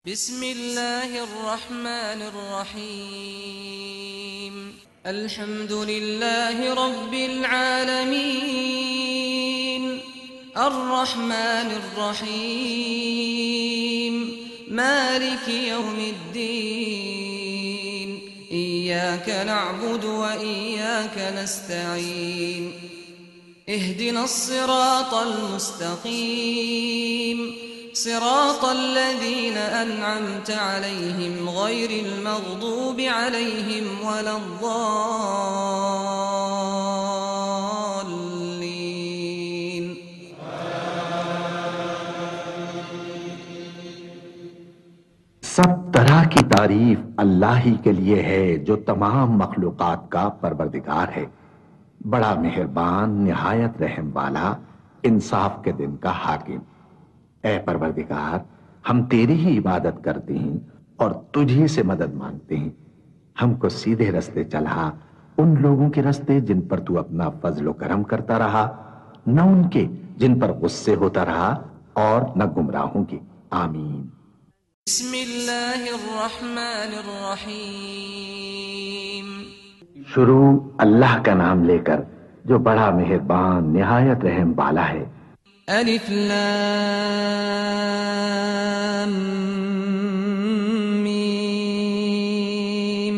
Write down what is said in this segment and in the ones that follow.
बिस्मिल्लाहिर्रहमानिर्रहीम। अल्हम्दुलिल्लाहि रब्बिल आलमीन। अर्रहमानिर्रहीम। मालिकि यौमिद्दीन। इय्याका नअबुदु व इय्याका नस्तईन। इहदिनस सिरातल मुस्तकीम। صراط الذين أنعمت عليهم غير المغضوب عليهم ولا الضالين। सब तरह की तारीफ अल्लाह ही के लिए है जो तमाम मखलूकात का परवरदिगार है, बड़ा मेहरबान, निहायत रहम वाला, इंसाफ के दिन का हाकिम। ऐ परवरदिगार, हम तेरी ही इबादत करते हैं और तुझी से मदद मांगते हैं। हमको सीधे रास्ते चला, उन लोगों के रास्ते जिन पर तू अपना फजल करम करता रहा, न उनके जिन पर गुस्से होता रहा, और न गुमराहों के। आमीन। बिस्मिल्लाहिर्रहमानिर्रहीम। शुरू अल्लाह का नाम लेकर जो बड़ा मेहरबान, निहायत रहम वाला है। अलिफ लाम मीम।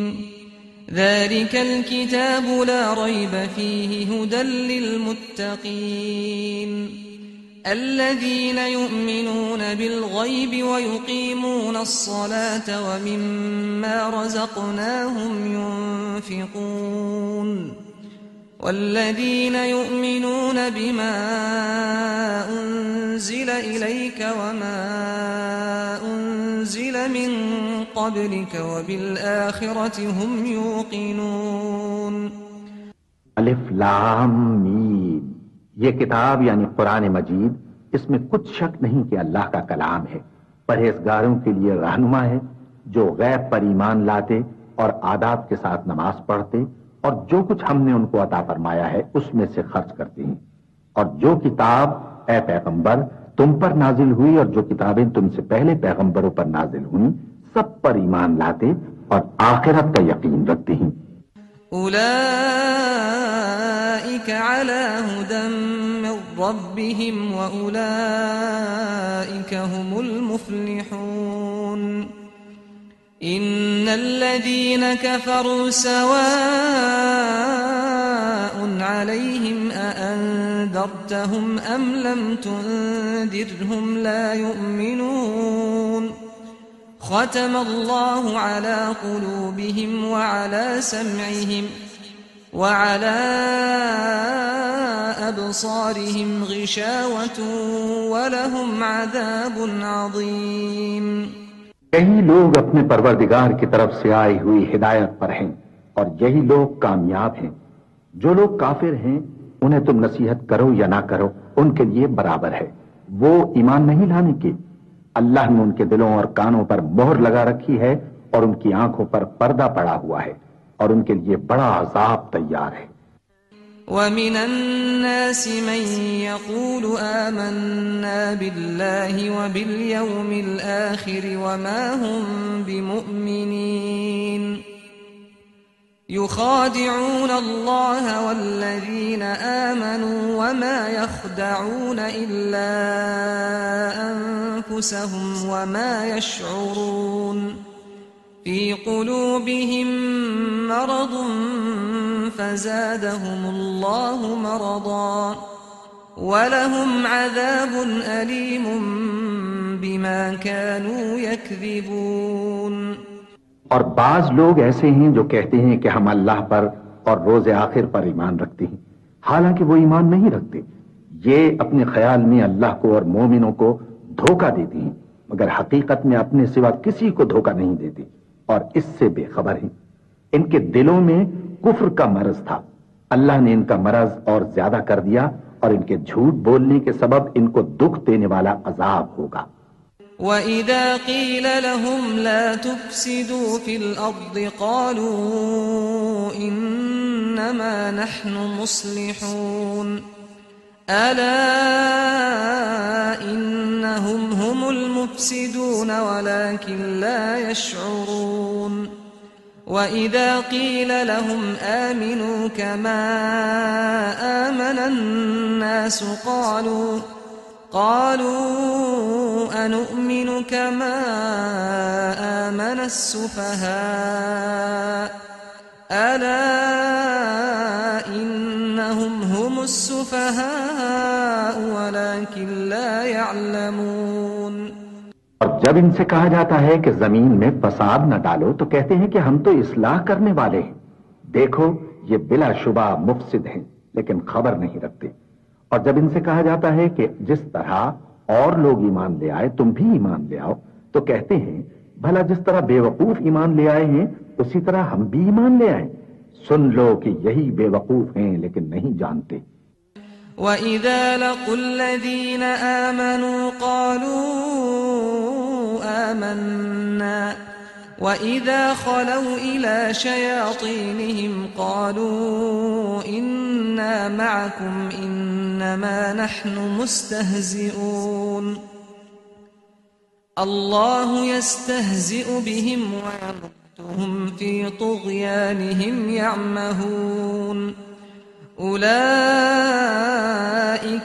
ज़ालिकल किताबु ला रैब फ़ीहि हुदल लिलमुत्तक़ीन الذين يؤمنون بالغيب ويقيمون الصلاة ومما رزقناهم ينفقون والذين يؤمنون بما أنزل إليك وما أنزل من قبلك وبالآخرة هم يوقنون। अलिफ लाम मीम। ये किताब यानी कुरान मजीद, इसमें कुछ शक नहीं कि अल्लाह का कलाम है। परहेजगारों के लिए रहनुमा है जो गैब पर ईमान लाते और आदाब के साथ नमाज पढ़ते और जो कुछ हमने उनको अता फरमाया है उसमें से खर्च करते हैं। और जो किताब ए पैगंबर तुम पर नाजिल हुई और जो किताबें तुमसे पहले पैगंबरों पर नाजिल हुई, सब पर ईमान लाते और आखिरत का यकीन रखते हैं। उलाइक अला हुदम मिन रब्बिहिम व उलाइक हुमुल मुफ्लिहून। इन्नल्लज़ीना कफ़रू सवाअन अलैहिम अअन्ज़रतहुम अम लम तुन्ज़िरहुम ला युमिनून। ख़तमल्लाहु अला क़ुलूबिहिम व अला समइहिम व अला अबसारिहिम ग़िशावतुन व लहुम अज़ाबुन अज़ीम। यही लोग अपने परवरदिगार की तरफ से आई हुई हिदायत पर हैं और यही लोग कामयाब हैं। जो लोग काफिर हैं उन्हें तुम नसीहत करो या ना करो, उनके लिए बराबर है। वो ईमान नहीं लाने के। अल्लाह ने उनके दिलों और कानों पर मोहर लगा रखी है और उनकी आंखों पर पर्दा पड़ा हुआ है और उनके लिए बड़ा अजाब तैयार है। وَمِنَ النَّاسِ مَن يَقُولُ آمَنَّا بِاللَّهِ وَبِالْيَوْمِ الْآخِرِ وَمَا هُم بِمُؤْمِنِينَ يُخَادِعُونَ اللَّهَ وَالَّذِينَ آمَنُوا وَمَا يَخْدَعُونَ إِلَّا أَنفُسَهُمْ وَمَا يَشْعُرُونَ في قلوبهم مرض فزادهم الله مرضا ولهم عذاب أليم بما كانوا يكذبون। और बाज लोग ऐसे हैं जो कहते हैं कि हम अल्लाह पर और रोज़े आखिर पर ईमान रखते हैं, हालांकि वो ईमान नहीं रखते। ये अपने ख्याल में अल्लाह को और मोमिनों को धोखा देते हैं, मगर हकीकत में अपने सिवा किसी को धोखा नहीं देते और इससे बेखबर हैं। इनके दिलों में कुफ्र का मरज था। अल्लाह ने इनका मरज और ज्यादा कर दिया और इनके झूठ बोलने के सबब इनको दुख देने वाला अजाब होगा। وَإِذَا قِيلَ لَهُمْ لَا تُفْسِدُوا فِي الْأَرْضِ قَالُوا إِنَّمَا نَحْنُ مُصْلِحُونَ अला इन्नहुम हुमुल मुफ्सिदून वलाकिन ला यशऊरून वइज़ा क़ील लहुम आमिनू कमा आमनन नास क़ालू अनुमिनु कमा आमनस सुफ़हा अला इन्नहुम हुमुस सुफ़हा वलाकिन ला यअलमून। और जब इनसे कहा जाता है कि जमीन में फसाद न डालो तो कहते हैं कि हम तो इस्लाह करने वाले हैं। देखो ये बिलाशुबा मुफसिद हैं लेकिन खबर नहीं रखते। और जब इनसे कहा जाता है कि जिस तरह और लोग ईमान ले आए तुम भी ईमान ले आओ तो कहते हैं भला जिस तरह बेवकूफ ईमान ले आए हैं उसी तरह हम भी ईमान ले आए। सुन लो कि यही बेवकूफ हैं लेकिन नहीं जानते। वइज़ा लक़ुल्लज़ीन आमनू क़ालू आमन्ना वइज़ा ख़लौ इला शयातीनिहिम क़ालू इन्ना मअकुम इन्नमा नहनु मुस्तहज़िऊन अल्लाहु यस्तहज़िउ बिहिम वयमुद्दुहुम फ़ी तुग़यानिहिम यअमहून أولئك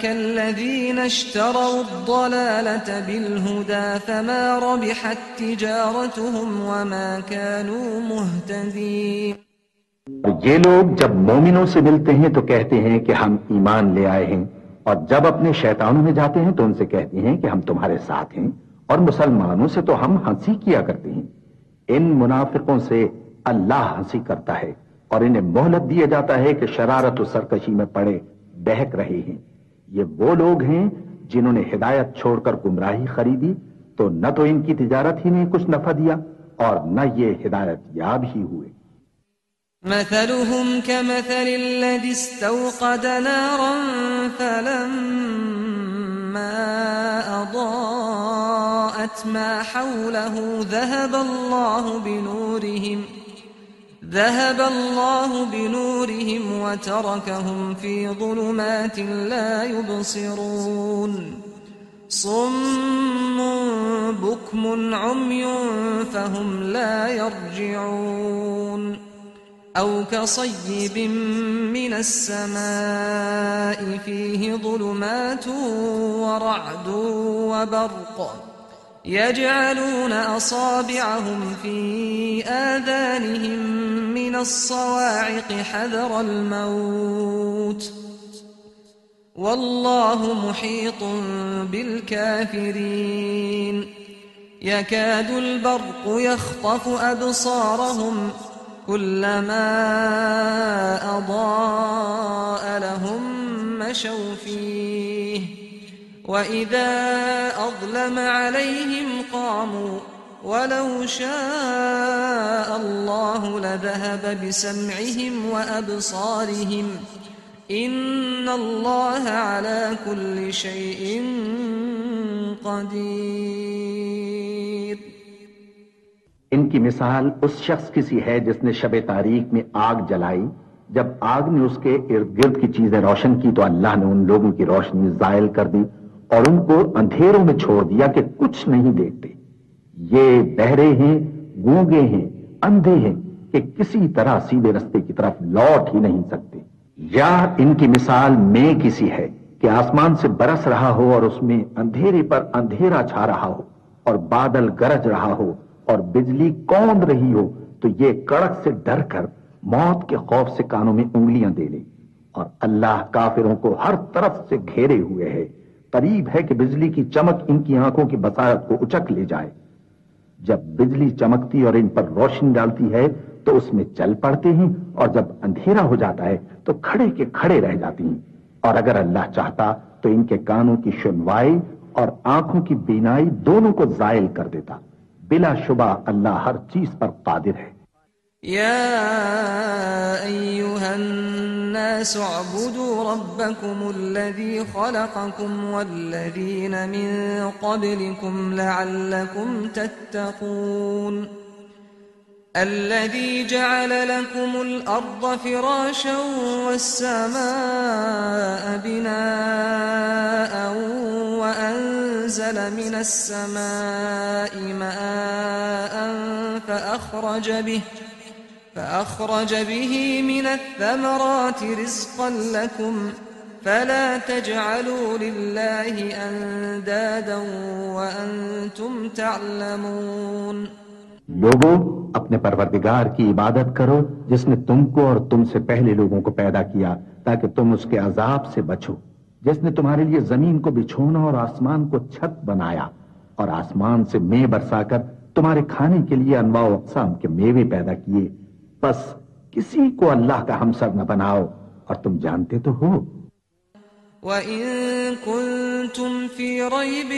الذين اشتروا الضلالة بالهدى فما ربحت تجارتهم وما كانوا مهتدين। ये लोग जब मोमिनों से मिलते हैं तो कहते हैं कि हम ईमान ले आए हैं और जब अपने शैतानों में जाते हैं तो उनसे कहते हैं कि हम तुम्हारे साथ हैं और मुसलमानों से तो हम हंसी किया करते हैं। इन मुनाफिकों से अल्लाह हंसी करता है और इन्हें मोहलत दिया जाता है कि शरारत और सरकशी में पड़े बहक रहे हैं। ये वो लोग हैं जिन्होंने हिदायत छोड़कर गुमराही खरीदी तो न तो इनकी तिजारत ही ने कुछ नफा दिया और न ये हिदायत याब ही हुए। मथलुहुम कमथलिल्लज़ी इस्तौक़द नारन फलम्मा अज़ाअत मा हौलहु ذهب الله بنورهم وتركهم في ظلمات لا يبصرون صم بكم عمي فهم لا يرجعون أو كصيب من السماء فيه ظلمات ورعد وبرق يجعلون أصابعهم في آذانهم من الصواعق حذر الموت والله محيط بالكافرين يكاد البرق يخطف أبصارهم كلما أضاء لهم مشوا فيه وإذا أظلم عليهم قاموا ولو شاء الله لذهب بسمعهم وأبصارهم إن الله على كل شيء قدير। इनकी मिसाल उस शख्स की सी है जिसने शबे तारीख में आग जलाई। जब आग ने उसके इर्द गिर्द की चीजें रोशन की तो अल्लाह ने उन लोगों की रोशनी जायल कर दी और उनको अंधेरों में छोड़ दिया कि कुछ नहीं देखते। ये बहरे हैं, गूंगे हैं, अंधे हैं कि किसी तरह सीधे रास्ते की तरफ लौट ही नहीं सकते। या इनकी मिसाल में किसी है कि आसमान से बरस रहा हो और उसमें अंधेरे पर अंधेरा छा रहा हो और बादल गरज रहा हो और बिजली कौंध रही हो तो ये कड़क से डर कर मौत के खौफ से कानों में उंगलियां दे ले। और अल्लाह काफिरों को हर तरफ से घेरे हुए है। करीब है कि बिजली की चमक इनकी आंखों की बसारत को उचक ले जाए। जब बिजली चमकती और इन पर रोशनी डालती है तो उसमें चल पड़ते हैं और जब अंधेरा हो जाता है तो खड़े के खड़े रह जाती हैं। और अगर अल्लाह चाहता तो इनके कानों की सुनवाई और आंखों की बीनाई दोनों को जायल कर देता। बिलाशुबा अल्लाह हर चीज पर कादिर है। या अय्युहन्नास उअबुदू रब्बकुमुल्लज़ी खलक़कुम वल्लज़ीन मिन क़ब्लिकुम लअल्लकुम तत्तक़ून الذي جعل لكم الأرض فراشا والسماء بناء وأنزل من السماء ماء فأخرج به من الثمرات رزقا لكم فلا تجعلوا لله أندادا وأنتم تعلمون। लोगों, अपने परवरदिगार की इबादत करो जिसने तुमको और तुमसे पहले लोगों को पैदा किया ताकि तुम उसके अजाब से बचो, जिसने तुम्हारे लिए जमीन को बिछोना और आसमान को छत बनाया और आसमान से मेंह बरसाकर तुम्हारे खाने के लिए अनवा अक़साम के मेवे पैदा किए। बस किसी को अल्लाह का हमसर न बनाओ और तुम जानते तो हो। وَإِن كُنتُمْ فِي رَيْبٍ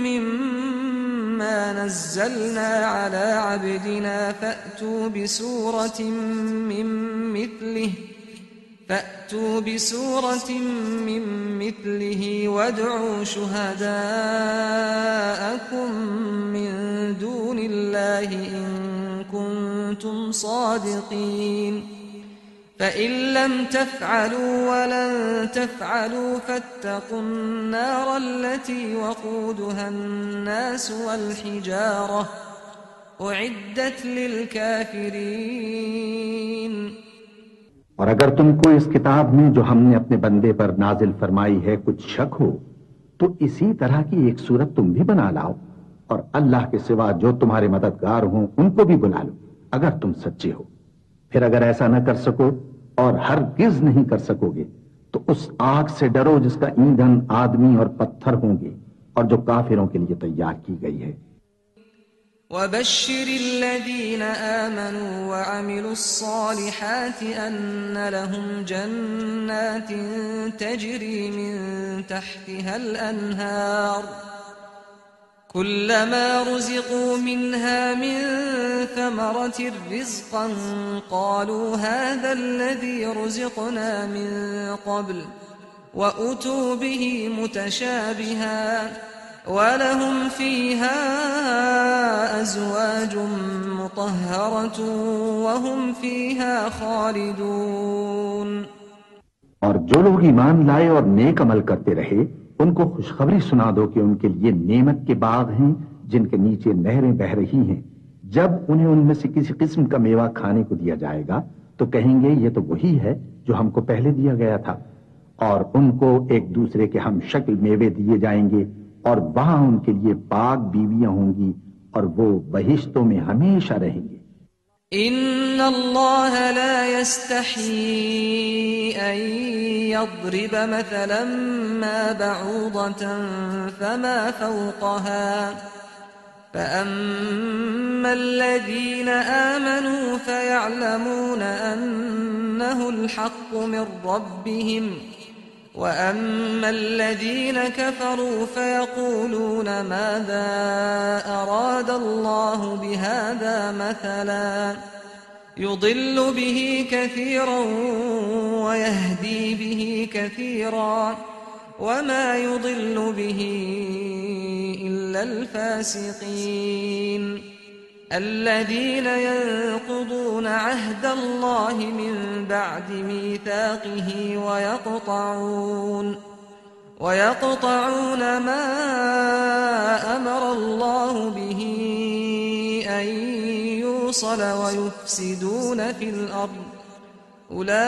مِّمَّا نَزَّلْنَا عَلَىٰ عَبْدِنَا فَأْتُوا بِسُورَةٍ مِّن مِّثْلِهِ وَادْعُوا شُهَدَاءَكُم مِّن دُونِ اللَّهِ إِن كُنتُمْ صَادِقِينَ فَإِن لَّمْ تَفْعَلُوا وَلَن تَفْعَلُوا فَاتَّقُوا النَّارَ الَّتِي وَقُودُهَا النَّاسُ وَالْحِجَارَةُ أُعِدَّتْ لِلْكَافِرِينَ। और अगर तुमको इस किताब में जो हमने अपने बंदे पर नाजिल फरमाई है कुछ शक हो तो इसी तरह की एक सूरत तुम भी बना लाओ और अल्लाह के सिवा जो तुम्हारे मददगार हों उनको भी बुला लो अगर तुम सच्चे हो। फिर अगर ऐसा न कर सको और हरगिज नहीं कर सकोगे तो उस आग से डरो जिसका ईंधन आदमी और पत्थर होंगे और जो काफिरों के लिए तैयार की गई है। وَبَشِّرِ الَّذِينَ آمَنُوا وَعَمِلُوا الصَّالِحَاتِ أَنَّ لَهُمْ جَنَّاتٍ تَجْرِي مِن تَحْتِهَا الْأَنْهَارُ كُلَّمَا رُزِقُوا مِنْهَا مِن ثَمَرَةٍ رِّزْقًا قَالُوا هَٰذَا الَّذِي رُزِقْنَا مِن قَبْلُ وَأُتُوا بِهِ مُتَشَابِهًا وَلَهُمْ فِيهَا أَزْوَاجٌ مُّطَهَّرَةٌ وَهُمْ فِيهَا خَالِدُونَ। और जो लोग ईमान लाए और नेक अमल करते रहे उनको खुशखबरी सुना दो कि उनके लिए नेमत के बाग हैं जिनके नीचे नहरें बह रही हैं। जब उन्हें उनमें से किसी किस्म का मेवा खाने को दिया जाएगा तो कहेंगे ये तो वही है जो हमको पहले दिया गया था और उनको एक दूसरे के हम शक्ल मेवे दिए जाएंगे और वहां उनके लिए पाक बीवियां होंगी और वो बहिश्तों में हमेशा रहेंगे। إِنَّ اللَّهَ لَا يَسْتَحْيِي أَن يَضْرِبَ مَثَلًا مَّا بَعُوضَةً فَمَا فَوْقَهَا فَأَمَّا الَّذِينَ آمَنُوا فَيَعْلَمُونَ أَنَّهُ الْحَقُّ مِن رَّبِّهِمْ وَأَمَّا الَّذِينَ كَفَرُوا فَيَقُولُونَ مَاذَا أَرَادَ اللَّهُ بِهَٰذَا مَثَلًا يُضِلُّ بِهِ كَثِيرًا وَيَهْدِي بِهِ كَثِيرًا وَمَا يُضِلُّ بِهِ إِلَّا الْفَاسِقِينَ الَّذِينَ يَنقُضُونَ عَهْدَ اللَّهِ مِن بَعْدِ مِيثَاقِهِ وَيَقْطَعُونَ مَا أَمَرَ اللَّهُ بِهِ أَن يُوصَلَ وَيُفْسِدُونَ فِي الْأَرْضِ أُولَٰئِكَ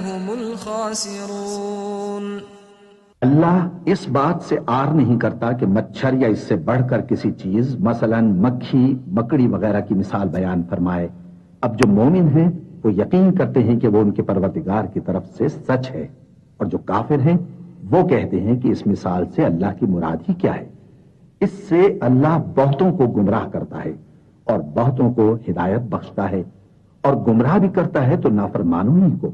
هُمُ الْخَاسِرُونَ। अल्लाह इस बात से आर नहीं करता कि मच्छर या इससे बढ़कर किसी चीज मसलन मक्खी मकड़ी वगैरह की मिसाल बयान फरमाए। अब जो मोमिन हैं वो यकीन करते हैं कि वो उनके परवरदिगार की तरफ से सच है और जो काफिर हैं वो कहते हैं कि इस मिसाल से अल्लाह की मुराद ही क्या है। इससे अल्लाह बहुतों को गुमराह करता है और बहुतों को हिदायत बख्शता है और गुमराह भी करता है तो नाफरमानों ही को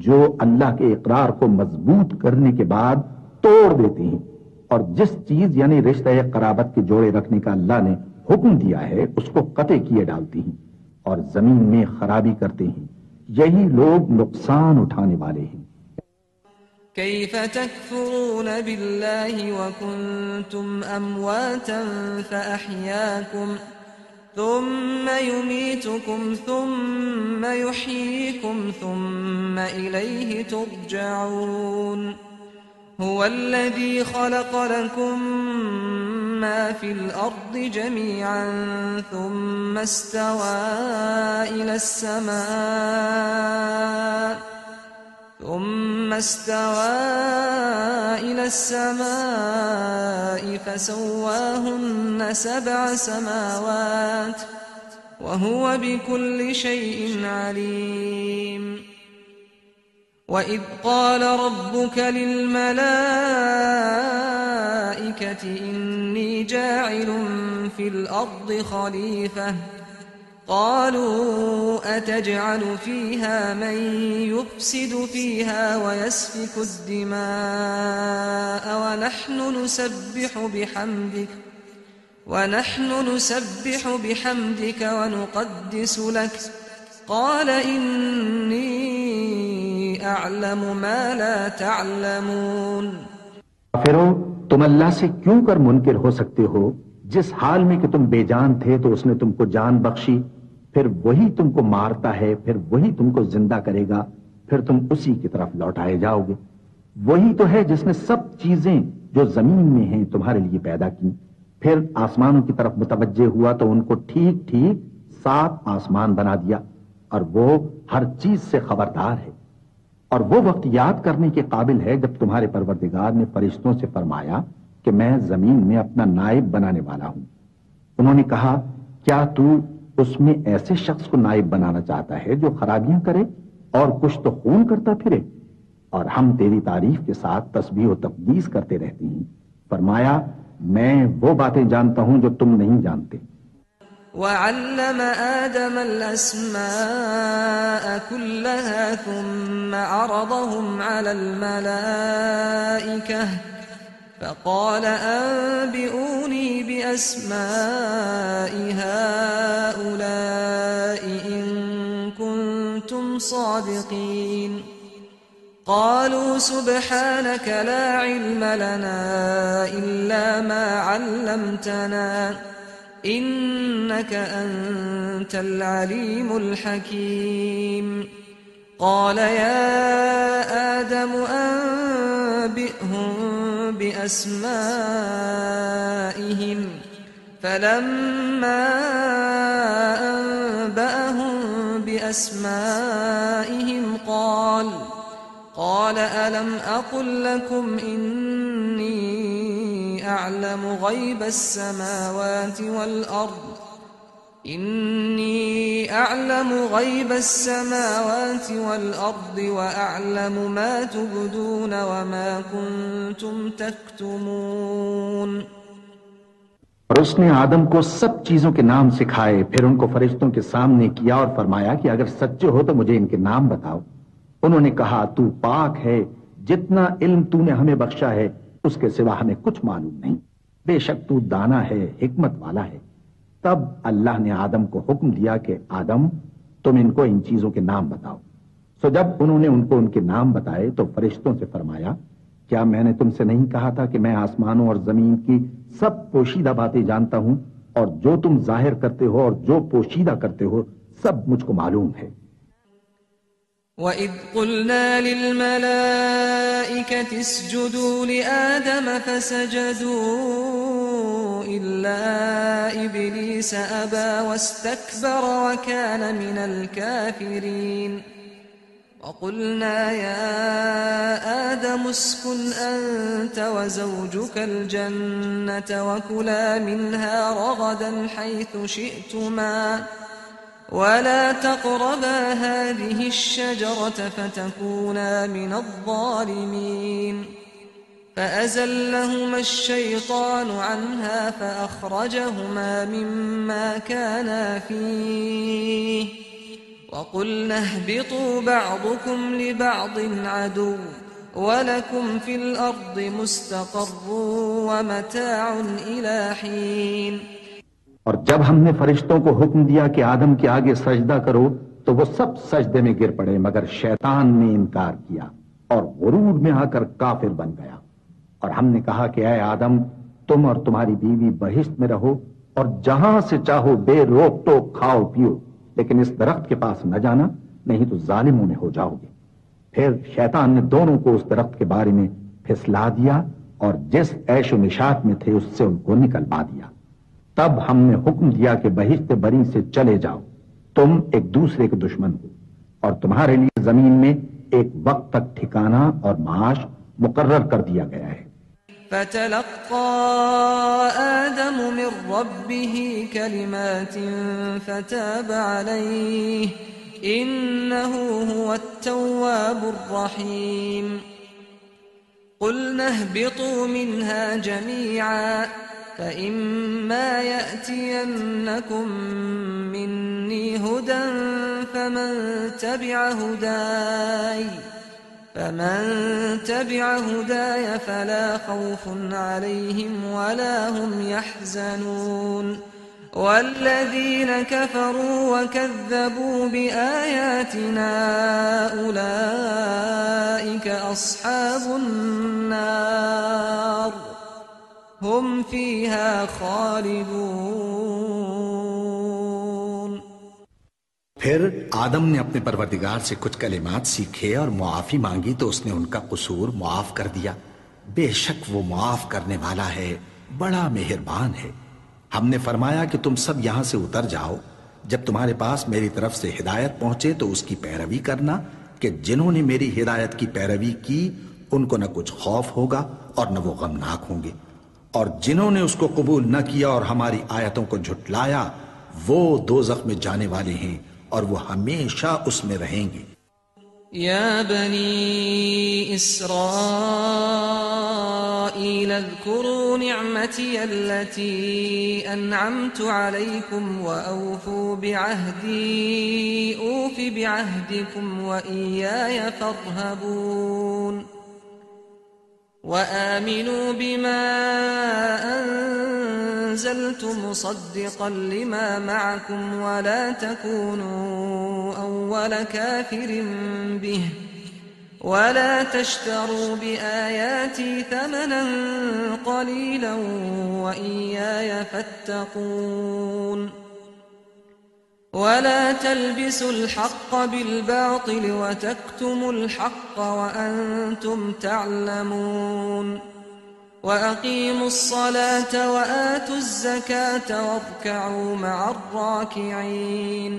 जो अल्लाह के इकरार को मजबूत करने के बाद तोड़ देती हैं और जिस चीज यानी रिश्ता या कराबत के जोड़े रखने का अल्लाह ने हुक्म दिया है उसको कते किए डालती हैं और जमीन में खराबी करते हैं। यही लोग नुकसान उठाने वाले हैं। كيف تكفرون بالله وكنتم أمواتا ثم يميتكم ثم يحييكم ثم إليه ترجعون هو الذي خلق لكم ما في الأرض جميعا ثم استوى إلى السماء فسواهن 7 سماوات وهو بكل شيء عليم وإذ قال ربك للملائكة إني جاعل في الأرض خليفة قالوا أتجعل فيها من يفسد فيها ويسفك الدماء ونحن نسبح بحمدك ونقدس لك قال إني أعلم ما لا تعلمون फिरो तुम अल्लाह से क्यों कर मुनकिर हो सकते हो जिस हाल में कि तुम बेजान थे तो उसने तुमको जान बख्शी फिर वही तुमको मारता है फिर वही तुमको जिंदा करेगा फिर तुम उसी की तरफ लौटाए जाओगे वही तो है जिसने सब चीजें जो जमीन में हैं तुम्हारे लिए पैदा की फिर आसमानों की तरफ मुतवज्जे हुआ तो उनको ठीक ठीक 7 आसमान बना दिया और वो हर चीज से खबरदार है और वो वक्त याद करने के काबिल है जब तुम्हारे परवरदिगार ने फरिश्तों से फरमाया कि मैं जमीन में अपना नायब बनाने वाला हूं उन्होंने कहा क्या तू उसमें ऐसे शख्स को नायब बनाना चाहता है जो खराबियां करे और कुछ तो खून करता फिरे और हम तेरी तारीफ के साथ तस्बीह और तकदीस करते रहते हैं फरमाया मैं वो बातें जानता हूं जो तुम नहीं जानते وعلم آدم الأسماء كلها ثم عرضهم على الملائكة فقال أنبئوني بأسماء هؤلاء إن كنتم صادقين قالوا سبحانك لا علم لنا إلا ما علمتنا إنك أنت العليم الحكيم قال يا آدم أنبئهم بأسمائهم فلما أنبأهم بأسمائهم قال ألم أقل لكم إني أعلم غيب السماوات والأرض وأعلم ما تبدون وما كنتم تكتمون और उसने आदम को सब चीजों के नाम सिखाए फिर उनको फरिश्तों के सामने किया और फरमाया कि अगर सच्चे हो तो मुझे इनके नाम बताओ उन्होंने कहा तू पाक है जितना इल्म तूने हमें बख्शा है उसके सिवा हमें कुछ मालूम नहीं बेशक तू दाना है हिकमत वाला है तब अल्लाह ने आदम को हुक्म दिया कि आदम तुम इनको इन चीजों के नाम बताओ सो जब उन्होंने उनको उनके नाम बताए तो फरिश्तों से फरमाया क्या मैंने तुमसे नहीं कहा था कि मैं आसमानों और जमीन की सब पोशीदा बातें जानता हूं और जो तुम जाहिर करते हो और जो पोशीदा करते हो सब मुझको मालूम है وَإِذْ قُلْنَا لِلْمَلَائِكَةِ اسْجُدُوا لِآدَمَ فَسَجَدُوا إِلَّا إِبْلِيسَ أَبَى وَاسْتَكْبَرَ وَكَانَ مِنَ الْكَافِرِينَ وَقُلْنَا يَا آدَمُ اسْكُنْ أَنْتَ وَزَوْجُكَ الْجَنَّةَ وَكُلَا مِنْهَا رَغَدًا حَيْثُ شِئْتُمَا ولا تقربا هذه الشجرة فتكونا من الظالمين فأزلهما الشيطان عنها فأخرجهما مما كانا فيه وقلنا اهبطوا بعضكم لبعض عدو ولكم في الأرض مستقر ومتاع إلى حين और जब हमने फरिश्तों को हुक्म दिया कि आदम के आगे सजदा करो तो वो सब सजदे में गिर पड़े मगर शैतान ने इनकार किया और गुरूर में आकर काफिर बन गया और हमने कहा कि ऐ आदम तुम और तुम्हारी बीवी बहिश्त में रहो और जहां से चाहो बेरोक टोक खाओ पियो, लेकिन इस दरख्त के पास न जाना, नहीं तो जालिमों में हो जाओगे। फिर शैतान ने दोनों को उस दरख्त के बारे में फिसला दिया और जिस ऐशो निशात में थे उससे उनको निकलवा दिया। तब हमने हुक्म दिया कि बहिश्ते बरी से चले जाओ, तुम एक दूसरे के दुश्मन हो, और तुम्हारे लिए जमीन में एक वक्त तक ठिकाना और माश मुकर्रर कर दिया गया है। फतलक्का आदम मिन रब्बिही कलिमातिन फताब अलैहि इन्नहु हुवत-तव्वाबुर रहीम। क़ुल्ना ihbiतू मिन्हा जमीअन फइम्मा यअतियन्नकुम मिन्नी हुदन फमन तबिअ हुदाय फला खौफुन अलैहिम वला हुम यहज़नून वल्लज़ीन कफ़रू वकज़्ज़बू बिआयातिना उलाइक अस्हाबुन नार हुम फीहा खालिदून। फिर आदम ने अपने परवरदिगार से कुछ कलिमात सीखे और मुआफी मांगी तो उसने उनका कसूर मुआफ कर दिया। बेशक वो मुआफ करने वाला है, बड़ा मेहरबान है। हमने फरमाया कि तुम सब यहां से उतर जाओ, जब तुम्हारे पास मेरी तरफ से हिदायत पहुंचे तो उसकी पैरवी करना कि जिन्होंने मेरी हिदायत की पैरवी की उनको न कुछ खौफ होगा और न वो गमनाक होंगे, और जिन्होंने उसको कबूल न किया और हमारी आयतों को झुटलाया वो दोज़ख में जाने वाले हैं और वो हमेशा उसमें रहेंगे। या बनी इस्राईल अज़्कुरू निअमती अल्लती अनअमतु अलैकुम व औफू बिअहदी ऊफि बिअहदिकुम व इय्याय फर्हबून وآمنوا بما أنزلت مصدقا لما معكم ولا تكونوا أول كافر به ولا تشتروا بآياتي ثمنا قليلا وإياي فاتقون ولا تلبسوا الحق بالباطل وتكتموا الحق وأنتم تعلمون وأقيموا الصلاة وآتوا الزكاة واركعوا مع الراكعين।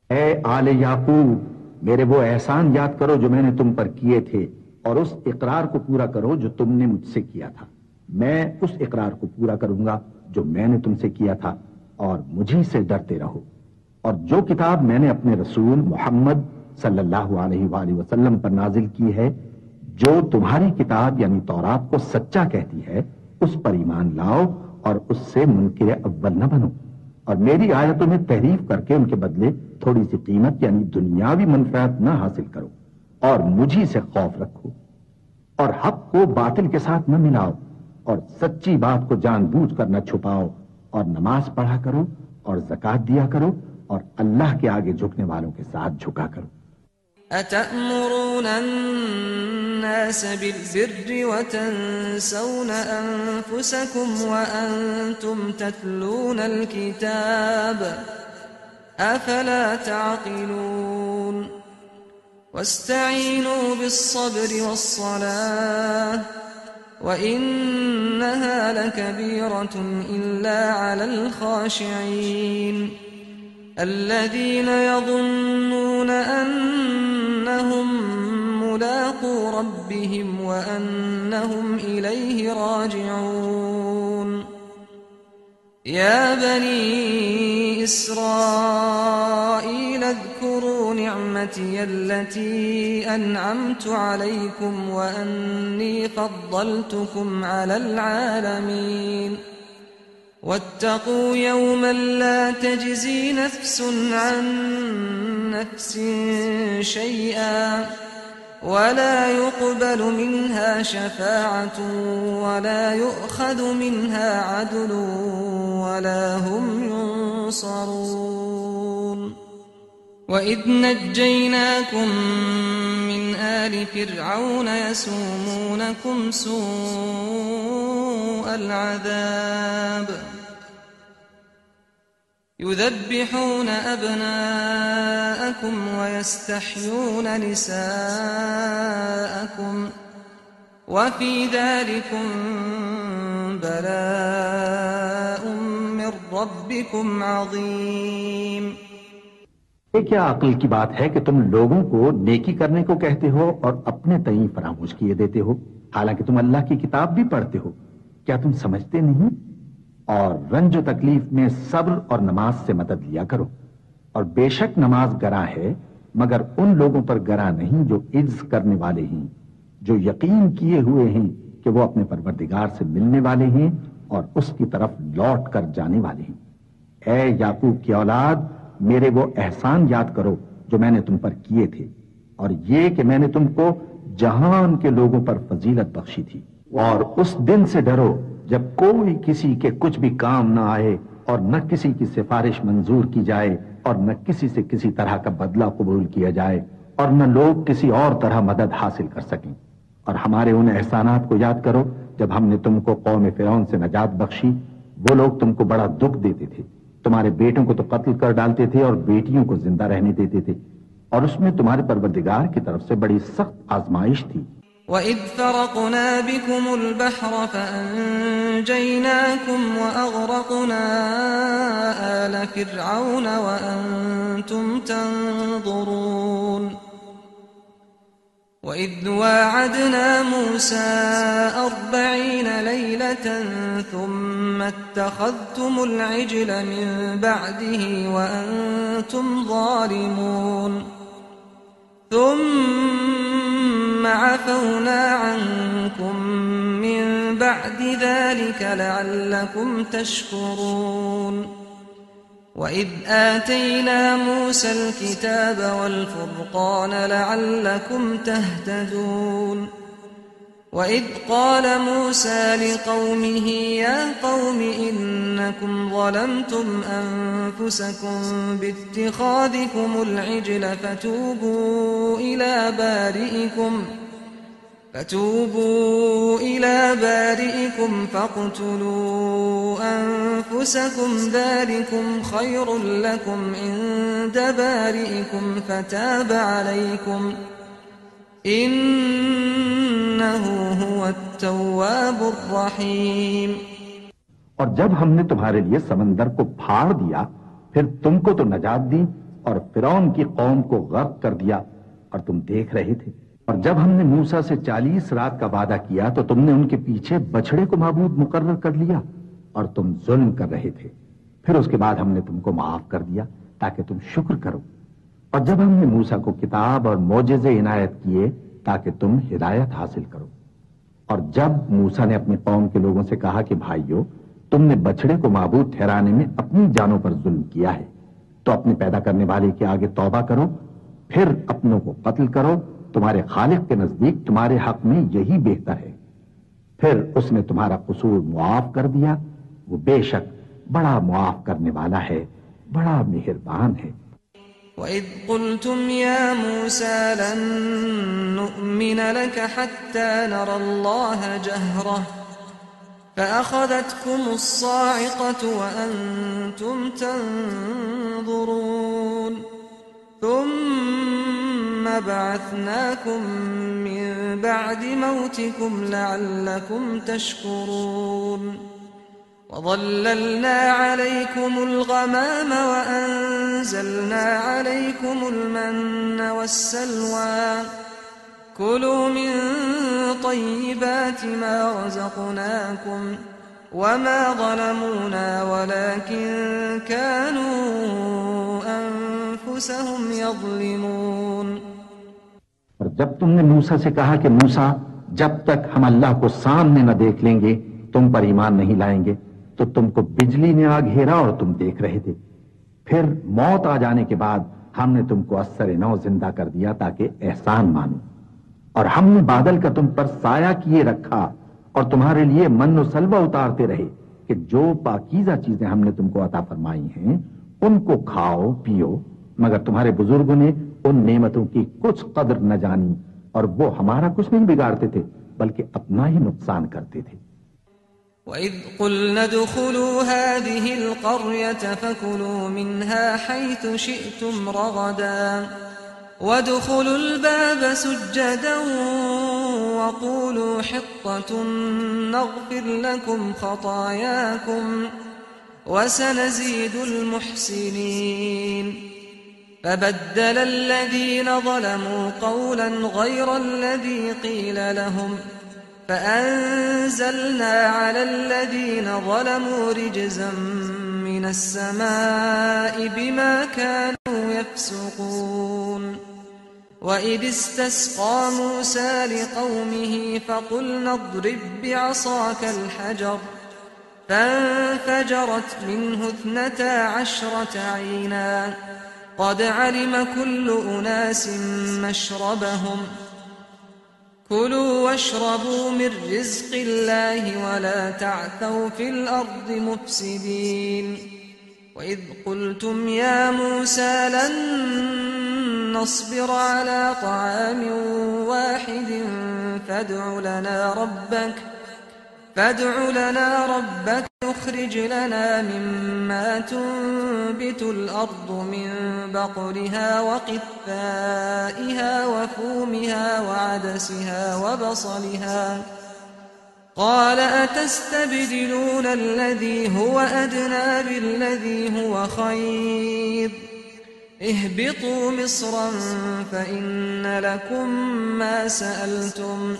ऐ आले याकूब, मेरे वो एहसान याद करो जो मैंने तुम पर किए थे और उस इकरार को पूरा करो जो तुमने मुझसे किया था। मैं उस इकरार को पूरा करूंगा जो मैंने तुमसे किया था और मुझी से डरते रहो। और जो किताब मैंने अपने रसूल मोहम्मद सल्लल्लाहु अलैहि वसल्लम पर नाजिल की है, जो तुम्हारी किताब यानी तौरात को सच्चा कहती है, उस पर ईमान लाओ और उससे मुनकिर अव्वल न बनो, और मेरी आयतों में तहरीफ करके उनके बदले थोड़ी सी कीमत यानी दुनियावी मनफात न हासिल करो, और मुझी से खौफ रखो, और हक को बातिल के साथ न मिलाओ, और सच्ची बात को जानबूझ कर न छुपाओ, और नमाज पढ़ा करो और ज़कात दिया करो और अल्लाह के आगे झुकने वालों के साथ झुका करो। अतअमुरून अन्नास बिल्बिर्रि वतंसौन अनफुसकुम वअंतुम ततलूनल किताब अफला ताक़िलून वस्तईनू बिस्सब्रि वस्सलाह वइन्नहा लकबीरतुन इल्ला अलल खाशिईन الذين يظنون أنهم ملاقو ربهم وأنهم إليه راجعون يا بني إسرائيل اذكروا نعمتي التي أنعمت عليكم وأني فضلتكم على العالمين واتقوا يوما لا تجزي نفس عن نفس شيئا ولا يقبل منها شفاعة ولا يؤخذ منها عدل ولا هم ينصرون وإذ نجيناكم من آل فرعون يسومونكم سوء العذاب युज़ब्बिहून अब्नाअकुम वयस्तहयून निसाअकुम वफ़ी ज़ालिकुम बलाउम मिर रब्बिकुम अज़ीम। ये क्या अक्ल की बात है कि तुम लोगों को नेकी करने को कहते हो और अपने तईं फरामोश किए देते हो, हालांकि तुम अल्लाह की किताब भी पढ़ते हो। क्या तुम समझते नहीं? और रंज तकलीफ में सब्र और नमाज से मदद लिया करो। और बेशक नमाज गरा है, मगर उन लोगों पर गरा नहीं जो इज्ज करने वाले हैं, जो यकीन किए हुए हैं कि वो अपने परवरदिगार से मिलने वाले हैं और उसकी तरफ लौट कर जाने वाले हैं। ऐ याकूब की औलाद, मेरे वो एहसान याद करो जो मैंने तुम पर किए थे, और ये कि मैंने तुमको जहान के लोगों पर फजीलत बख्शी थी। और उस दिन से डरो जब कोई किसी के कुछ भी काम ना आए और न किसी की सिफारिश मंजूर की जाए और न किसी से किसी तरह का बदला कबूल किया जाए और न लोग किसी और तरह मदद हासिल कर सकें। और हमारे उन एहसानात को याद करो जब हमने तुमको कौम फिरौन से नजात बख्शी। वो लोग तुमको बड़ा दुख देते थे, तुम्हारे बेटों को तो कत्ल कर डालते थे और बेटियों को जिंदा रहने देते थे, और उसमें तुम्हारे परवरदिगार की तरफ से बड़ी सख्त आजमाइश थी। वइज़ फ़रक़ना बिकुमुल बहर फ़अंजयनाकुम वअग़रक़ना आल फ़िरऔन वअंतुम तंज़ुरून। वइज़ वाअदना मूसा 40 लैलة थुम्म इत्तख़ज़्तुमुल इज्ल मिन बअदिही वअंतुम ज़ालिमून। ثم عفونا عنكم من بعد ذلك لعلكم تشكرون। وإذ آتينا موسى الكتاب والفرقان لعلكم تهتدون। وإذ قال موسى لقومه يا قوم إنكم ظلمتم أنفسكم باتخاذكم العجل فتوبوا إلى بارئكم فاقتلوا أنفسكم ذلكم خير لكم عند بارئكم فتاب عليكم إنه هو التواب الرحيم। और जब हमने तुम्हारे लिए समंदर को फाड़ दिया, फिर तुमको तो नजात दी और फिरौन की कौम को गर्क कर दिया, और तुम देख रहे थे। और जब हमने मूसा से 40 रात का वादा किया तो तुमने उनके पीछे बछड़े को माबूद मुकर्रर कर लिया और तुम जुल्म कर रहे थे। फिर उसके बाद हमने तुमको माफ कर दिया ताकि तुम शुक्र करो। और जब हमने मूसा को किताब और मोजेज़े इनायत किए ताकि तुम हिदायत हासिल करो। और जब मूसा ने अपनी कौम के लोगों से कहा कि भाइयों, तुमने बछड़े को माबूद ठहराने में अपनी जानों पर जुल्म किया है, तो अपने पैदा करने वाले के आगे तौबा करो, फिर अपनों को कत्ल करो। तुम्हारे खालिक के नजदीक तुम्हारे हक में यही बेहतर है। फिर उसने तुम्हारा कसूर मुआफ कर दिया। वो बेशक बड़ा मुआफ करने वाला है, बड़ा मेहरबान है। وإذ قلتم يا موسى لن نؤمن لك حتى نرى الله جهرة فأخذتكم الصاعقة وأنتم تنظرون ثم بعثناكم من بعد موتكم لعلكم تشكرون وظللنا عليكم الغمام وأنزلنا عليكم المن والسلوى كلوا من طيبات ما رزقناكم وما ظلمونا ولكن كانوا أنفسهم يظلمون। और जब तुमने मूसा से कहा कि मूसा, जब तक हम अल्लाह को सामने न देख लेंगे तुम पर ईमान नहीं लाएंगे, तो तुमको बिजली ने आ घेरा और तुम देख रहे थे। फिर मौत आ जाने के बाद हमने तुमको अस्सर नौ जिंदा कर दिया ताकि एहसान मानो। और हमने बादल का तुम पर साया किए रखा और तुम्हारे लिए मन और सलवा उतारते रहे कि जो पाकीज़ा चीजें हमने तुमको अता फरमाई हैं उनको खाओ पियो, मगर तुम्हारे बुजुर्गों ने उन नेमतों की कुछ कदर न जानी और वो हमारा कुछ नहीं बिगाड़ते थे बल्कि अपना ही नुकसान करते थे। وإذ قلنا ادخلوا هذه القرية فكلوا منها حيث شئتم رغدا وادخلوا الباب سجدا وقولوا حطة نغفر لكم خطاياكم وسنزيد المحسنين فبدل الذين ظلموا قولا غير الذي قيل لهم فأنزلنا على الذين ظلموا رجزا من السماء بما كانوا يفسقون وإذ استسقى موسى لقومه فقلنا اضرب بعصاك الحجر فانفجرت منه 12 عينا قد علم كل أناس مشربهم كلوا واشربوا من رزق الله ولا تعثوا في الأرض مفسدين وإذ قلتم يا موسى لن نصبر على طعام واحد فادع لنا ربك يخرج لنا مما تنبت الأرض من بقلها وقثائها وفومها وعدسها وبصلها قال أتستبدلون الذي هو أدنى بالذي هو خير اهبطوا مصرا فإن لكم ما سألتم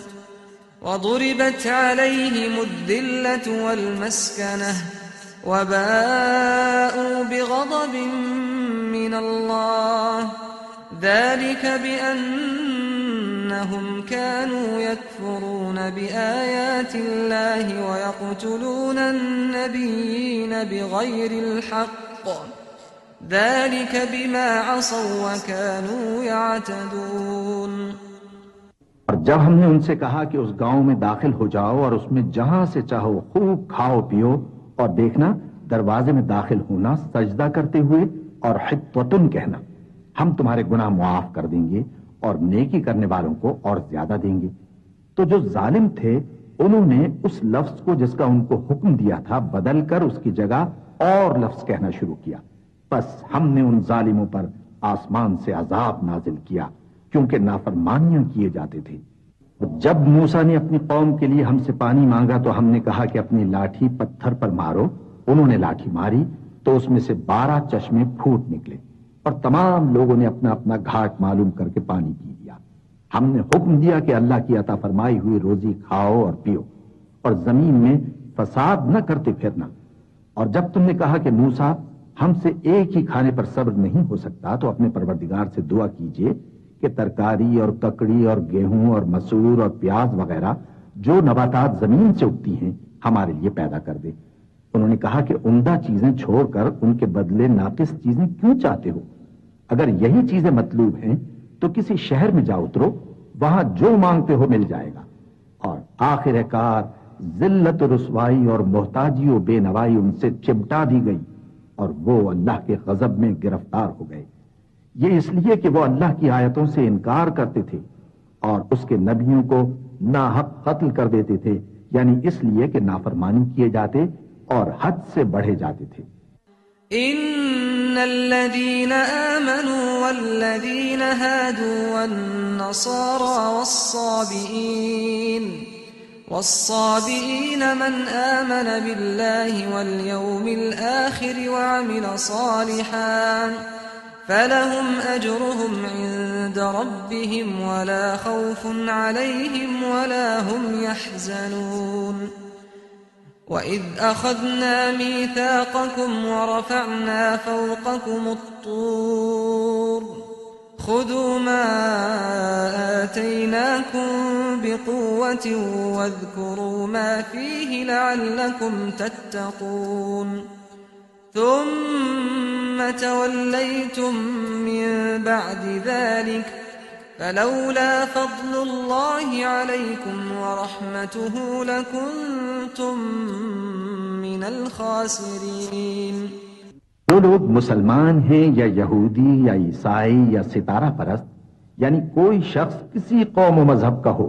وضربت عليهم الذلة والمسكنة وباءوا بغضب من الله ذلك بأنهم كانوا يكفرون بآيات الله ويقتلون النبيين بغير الحق ذلك بما عصوا وكانوا يعتدون और जब हमने उनसे कहा कि उस गांव में दाखिल हो जाओ और उसमें जहां से चाहो खूब खाओ पियो और देखना दरवाजे में दाखिल होना सजदा करते हुए और हित्वतुन कहना हम तुम्हारे गुनाह मुआफ कर देंगे और नेकी करने वालों को और ज्यादा देंगे। तो जो जालिम थे उन्होंने उस लफ्ज को जिसका उनको हुक्म दिया था बदल कर उसकी जगह और लफ्ज कहना शुरू किया। बस हमने उन जालिमों पर आसमान से अजाब नाजिल किया क्योंकि नाफरमानियां किए जाते थे। जब मूसा ने अपनी कौम के लिए हमसे पानी मांगा तो हमने कहा कि अपनी लाठी पत्थर पर मारो। उन्होंने लाठी मारी तो उसमें से 12 चश्मे फूट निकले और तमाम लोगों ने अपना अपना घाट मालूम करके पानी पी लिया। हमने हुक्म दिया कि अल्लाह की अता फरमाई हुई रोजी खाओ और पियो और जमीन में फसाद न करते फिरना। और जब तुमने कहा कि मूसा हमसे एक ही खाने पर सब्र नहीं हो सकता तो अपने परवरदिगार से दुआ कीजिए कि तरकारी और ककड़ी और गेहूं और मसूर और प्याज वगैरह जो नबातात जमीन से उगती हैं हमारे लिए पैदा कर दे। उन्होंने कहा कि उम्दा चीजें छोड़कर उनके बदले नाकिस चीजें क्यों चाहते हो? अगर यही चीजें मतलूब हैं तो किसी शहर में जा उतरो, वहां जो मांगते हो मिल जाएगा। और आखिरकार जिल्लत रुसवाई और मोहताजी और बेनवाई उनसे चिमटा दी गई और वो अल्लाह के गजब में गिरफ्तार हो गए। ये इसलिए कि वो अल्लाह की आयतों से इनकार करते थे और उसके नबियों को नाहक कत्ल कर देते थे, यानी इसलिए कि नाफरमानी किए जाते और हद से बढ़े जाते थे। इन्नल्लज़ीना आमनू वल्लज़ीना हादू वन्नसारा वस्साबिईन मन आमन बिल्लाहि वल्यौमिल आखिर वअमिल सालिहान फलहुम अजरुहुम इन्द रब्बिहिम वला खौफुन अलैहिम वला हुम यहज़नून। वइज़ अख़ज़ना मीथाक़कुम वरफ़अना फ़ौक़कुम अत्तूर ख़ुज़ू मा आतैनाकुम बिक़ुव्वतिन वज़्कुरू मा फ़ीहि लअल्लकुम तत्तक़ून ثم توليتم من بعد ذلك فلولا فضل الله عليكم ورحمته لكنتم من الخاسرين। जो लोग मुसलमान हैं या यहूदी या ईसाई या सितारा परस्त यानी कोई शख्स किसी कौम व मजहब का हो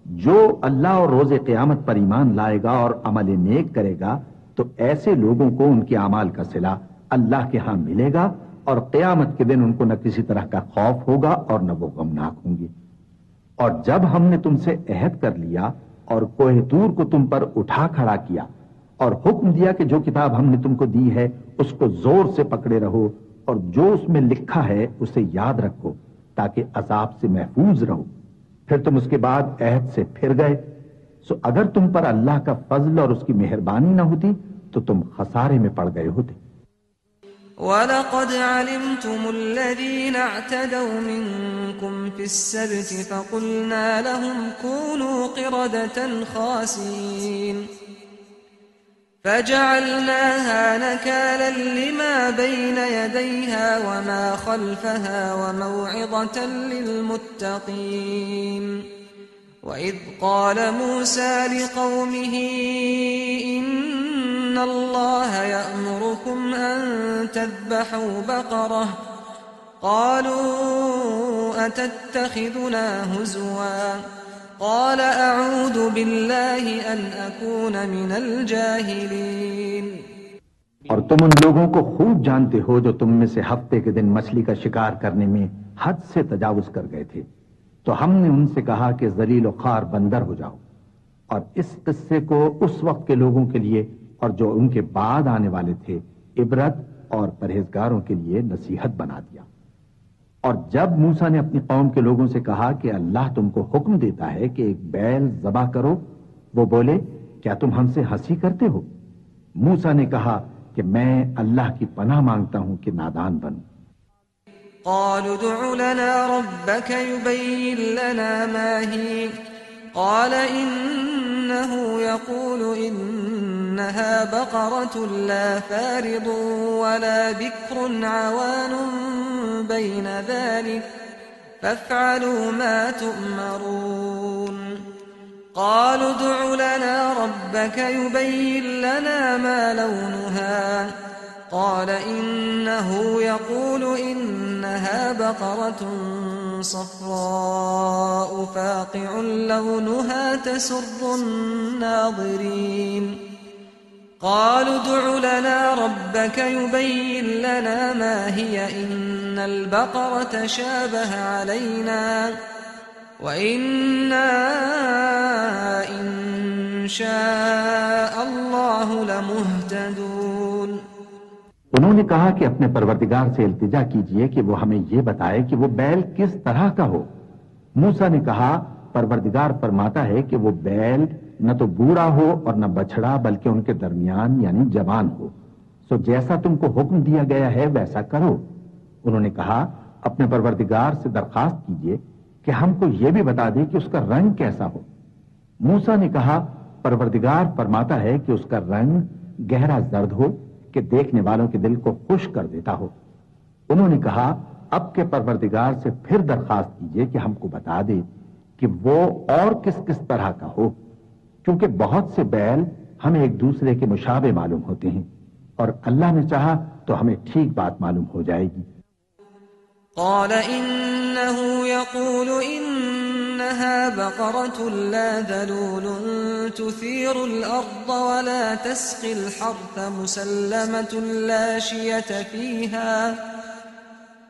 जो अल्लाह और रोजे क़यामत पर ईमान लाएगा और अमल नेक करेगा तो ऐसे लोगों को उनके अमाल का सिला अल्लाह के यहां मिलेगा और क़यामत के दिन उनको न किसी तरह का खौफ होगा और न वो गमनाक होंगे। और जब हमने तुमसे अहद कर लिया और कोह तूर को तुम पर उठा खड़ा किया और हुक्म दिया कि जो किताब हमने तुमको दी है उसको जोर से पकड़े रहो और जो उसमें लिखा है उसे याद रखो ताकि अजाब से महफूज रहो, फिर तुम उसके बाद अहद से फिर गए, सो अगर तुम पर अल्लाह का फजल और उसकी मेहरबानी ना होती तो तुम खसारे में पड़ गए होते। वलक़द अलिमतुमुल्लज़ीना अअतदौ मिनकुम फ़िस्सब्ति फ़क़ुलना लहुम कूनू क़िरदतन ख़ासीन फजअलनाहा नकालन लिमा बैन यदैहा वमा खल्फहा वमौइज़तन लिलमुत्तक़ीन। वइज़ क़ाल मूसा लिक़ौमिही इन्नल्लाह यअमुरुकुम अन तज़बहू बक़रह क़ालू अतत्तख़िज़ुना हुज़वा क़ाल अऊज़ु बिल्लाहि अन अकून मिनल जाहिलीन। और तुम उन लोगों को खूब जानते हो जो तुम में से हफ्ते के दिन मछली का शिकार करने में हद से तजावुज कर गए थे, तो हमने उनसे कहा कि जलील ख्वार बंदर हो जाओ और इस किस्से को उस वक्त के लोगों के लिए और जो उनके बाद आने वाले थे इबरत और परहेजगारों के लिए नसीहत बना दिया। और जब मूसा ने अपनी कौम के लोगों से कहा कि अल्लाह तुमको हुक्म देता है कि एक बैल ज़बा करो, वो बोले क्या तुम हमसे हंसी करते हो? मूसा ने कहा कि मैं अल्लाह की पनाह मांगता हूं कि नादान बनूं। क़ालू उदउ लना रब्बक युबय्यिन लना मा ही क़ाल इन्नहु यक़ूलु इन्नहा बक़रतुन ला फ़ारिदुन वला बिक्रुन अवानुन बैन ज़ालिक फ़फ़अलू मा तुअमरून। क़ालू उदउ लना रब्बक युबय्यिन लना मा लौनुहा क़ाल इन्नहु यक़ूलु इन्नहा बक़रतुन सफ़राअु फ़ाक़िउन लौनुहा तसुर्रुन नाज़िरीन। क़ालू उदउ लना रब्बक युबय्यिन लना मा हिय इन्नल बक़रत शाबह अलैना व इन्ना इंशाअ अल्लाहु लमुहतदून। उन्होंने कहा कि अपने परवरदिगार से इल्तिजा कीजिए कि वो हमें ये बताए कि वो बैल किस तरह का हो। मूसा ने कहा परवरदिगार फरमाता है कि वो बैल न तो बूढ़ा हो और न बछड़ा बल्कि उनके दरमियान यानी जवान हो, सो जैसा तुमको हुक्म दिया गया है वैसा करो। उन्होंने कहा अपने परवरदिगार से दरखास्त कीजिए कि हमको ये भी बता दे कि उसका रंग कैसा हो। मूसा ने कहा परवरदिगार फरमाता है कि उसका रंग गहरा जर्द हो कि देखने वालों के दिल को खुश कर देता हो। उन्होंने कहा अब के परवरदिगार से फिर दरखास्त कीजिए कि हमको बता दे कि वो और किस किस तरह का हो, क्योंकि बहुत से बैल हमें एक दूसरे के मुशाबे मालूम होते हैं और अल्लाह ने चाहा तो हमें ठीक बात मालूम हो जाएगी। क़ाल इन्नहु यक़ूलु इन्नहा बक़रतुन ला ज़लूलुन तुसीरुल अर्द व ला तस्क़िल हर्थ मुसल्लमतुन ला शियत फ़ीहा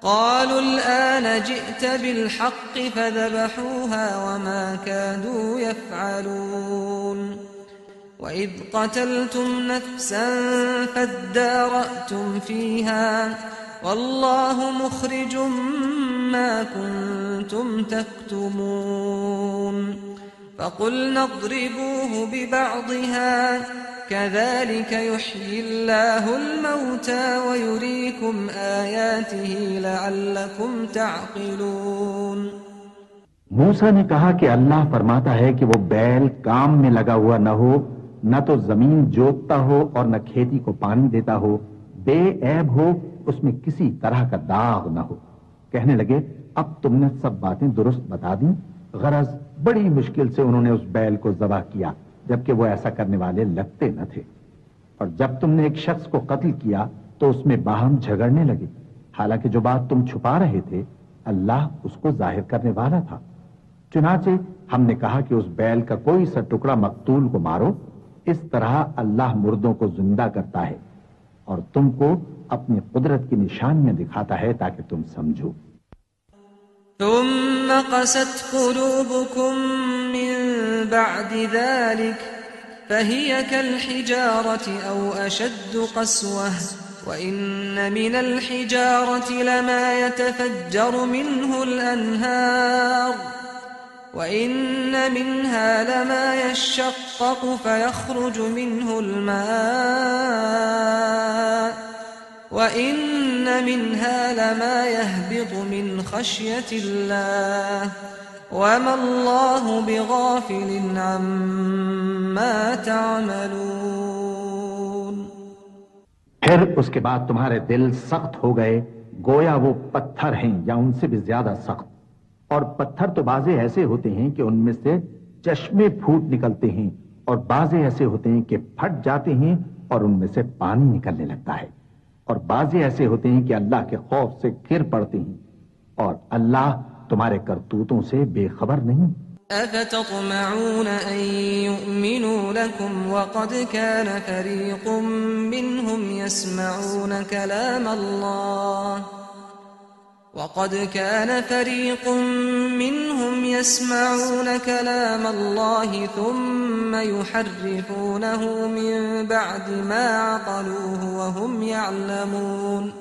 क़ालू अलआन जि'त बिलहक़्क़ फ़ज़बहूहा वमा कादू यफ़अलून। वइज़ क़तलतुम नफ़्सन फ़द्दारअतुम फ़ीहा वल्लाहु मुख़रिजुम मा कुन्तुम तक्तुमून। फ़क़ुल्ना इज़रिबूहु बिबअज़िहा कज़ालिक युह्यिल्लाहुल मौता व युरीकुम आयातिही लअल्लकुम तअक़िलून। मूसा ने कहा कि अल्लाह फरमाता है कि वो बैल काम में लगा हुआ न हो, न तो जमीन जोतता हो और न खेती को पानी देता हो, बेऐब हो, उसमें किसी तरह का दाग न हो। कहने लगे अब तुमने सब बातें दुरुस्त बता दी। गरज बड़ी मुश्किल से उन्होंने उस बैल को ज़बह किया, जबकि वो ऐसा करने वाले लगते न थे। और जब तुमने एक शख्स को कत्ल किया तो उसमें बाहम झगड़ने लगे, हालांकि जो बात तुम छुपा रहे थे अल्लाह उसको जाहिर करने वाला था। चुनाचे हमने कहा कि उस बैल का कोई सा टुकड़ा मकतूल को मारो। इस तरह अल्लाह मुर्दों को जिंदा करता है और तुमको अपनी कुदरत की निशानियां दिखाता है ताकि तुम समझो। ثم قست قلوبكم من بعد ذلك فهي كالحجارة أو أشد قسوة وإن من الحجارة لما يتفجر منه الأنهار وإن منها لما يشقق فيخرج منه الماء وإن منها لما يهبط من خشية الله وما الله بغافل عما تعملون। फिर उसके बाद तुम्हारे दिल सख्त हो गए, गोया वो पत्थर हैं या उनसे भी ज्यादा सख्त। और पत्थर तो बाजे ऐसे होते हैं कि उनमें से चश्मे फूट निकलते हैं और बाजे ऐसे होते हैं कि फट जाते हैं और उनमें से पानी निकलने लगता है। और बाजे ऐसे होते हैं कि अल्लाह के खौफ से गिर पड़ते हैं और अल्लाह तुम्हारे करतूतों से बेखबर नहीं। أفتطمعون أن يؤمنوا لكم وقد كان فريق منهم يسمعون كلام الله ثم يحرفونه من بعد ما عقلوه وهم يعلمون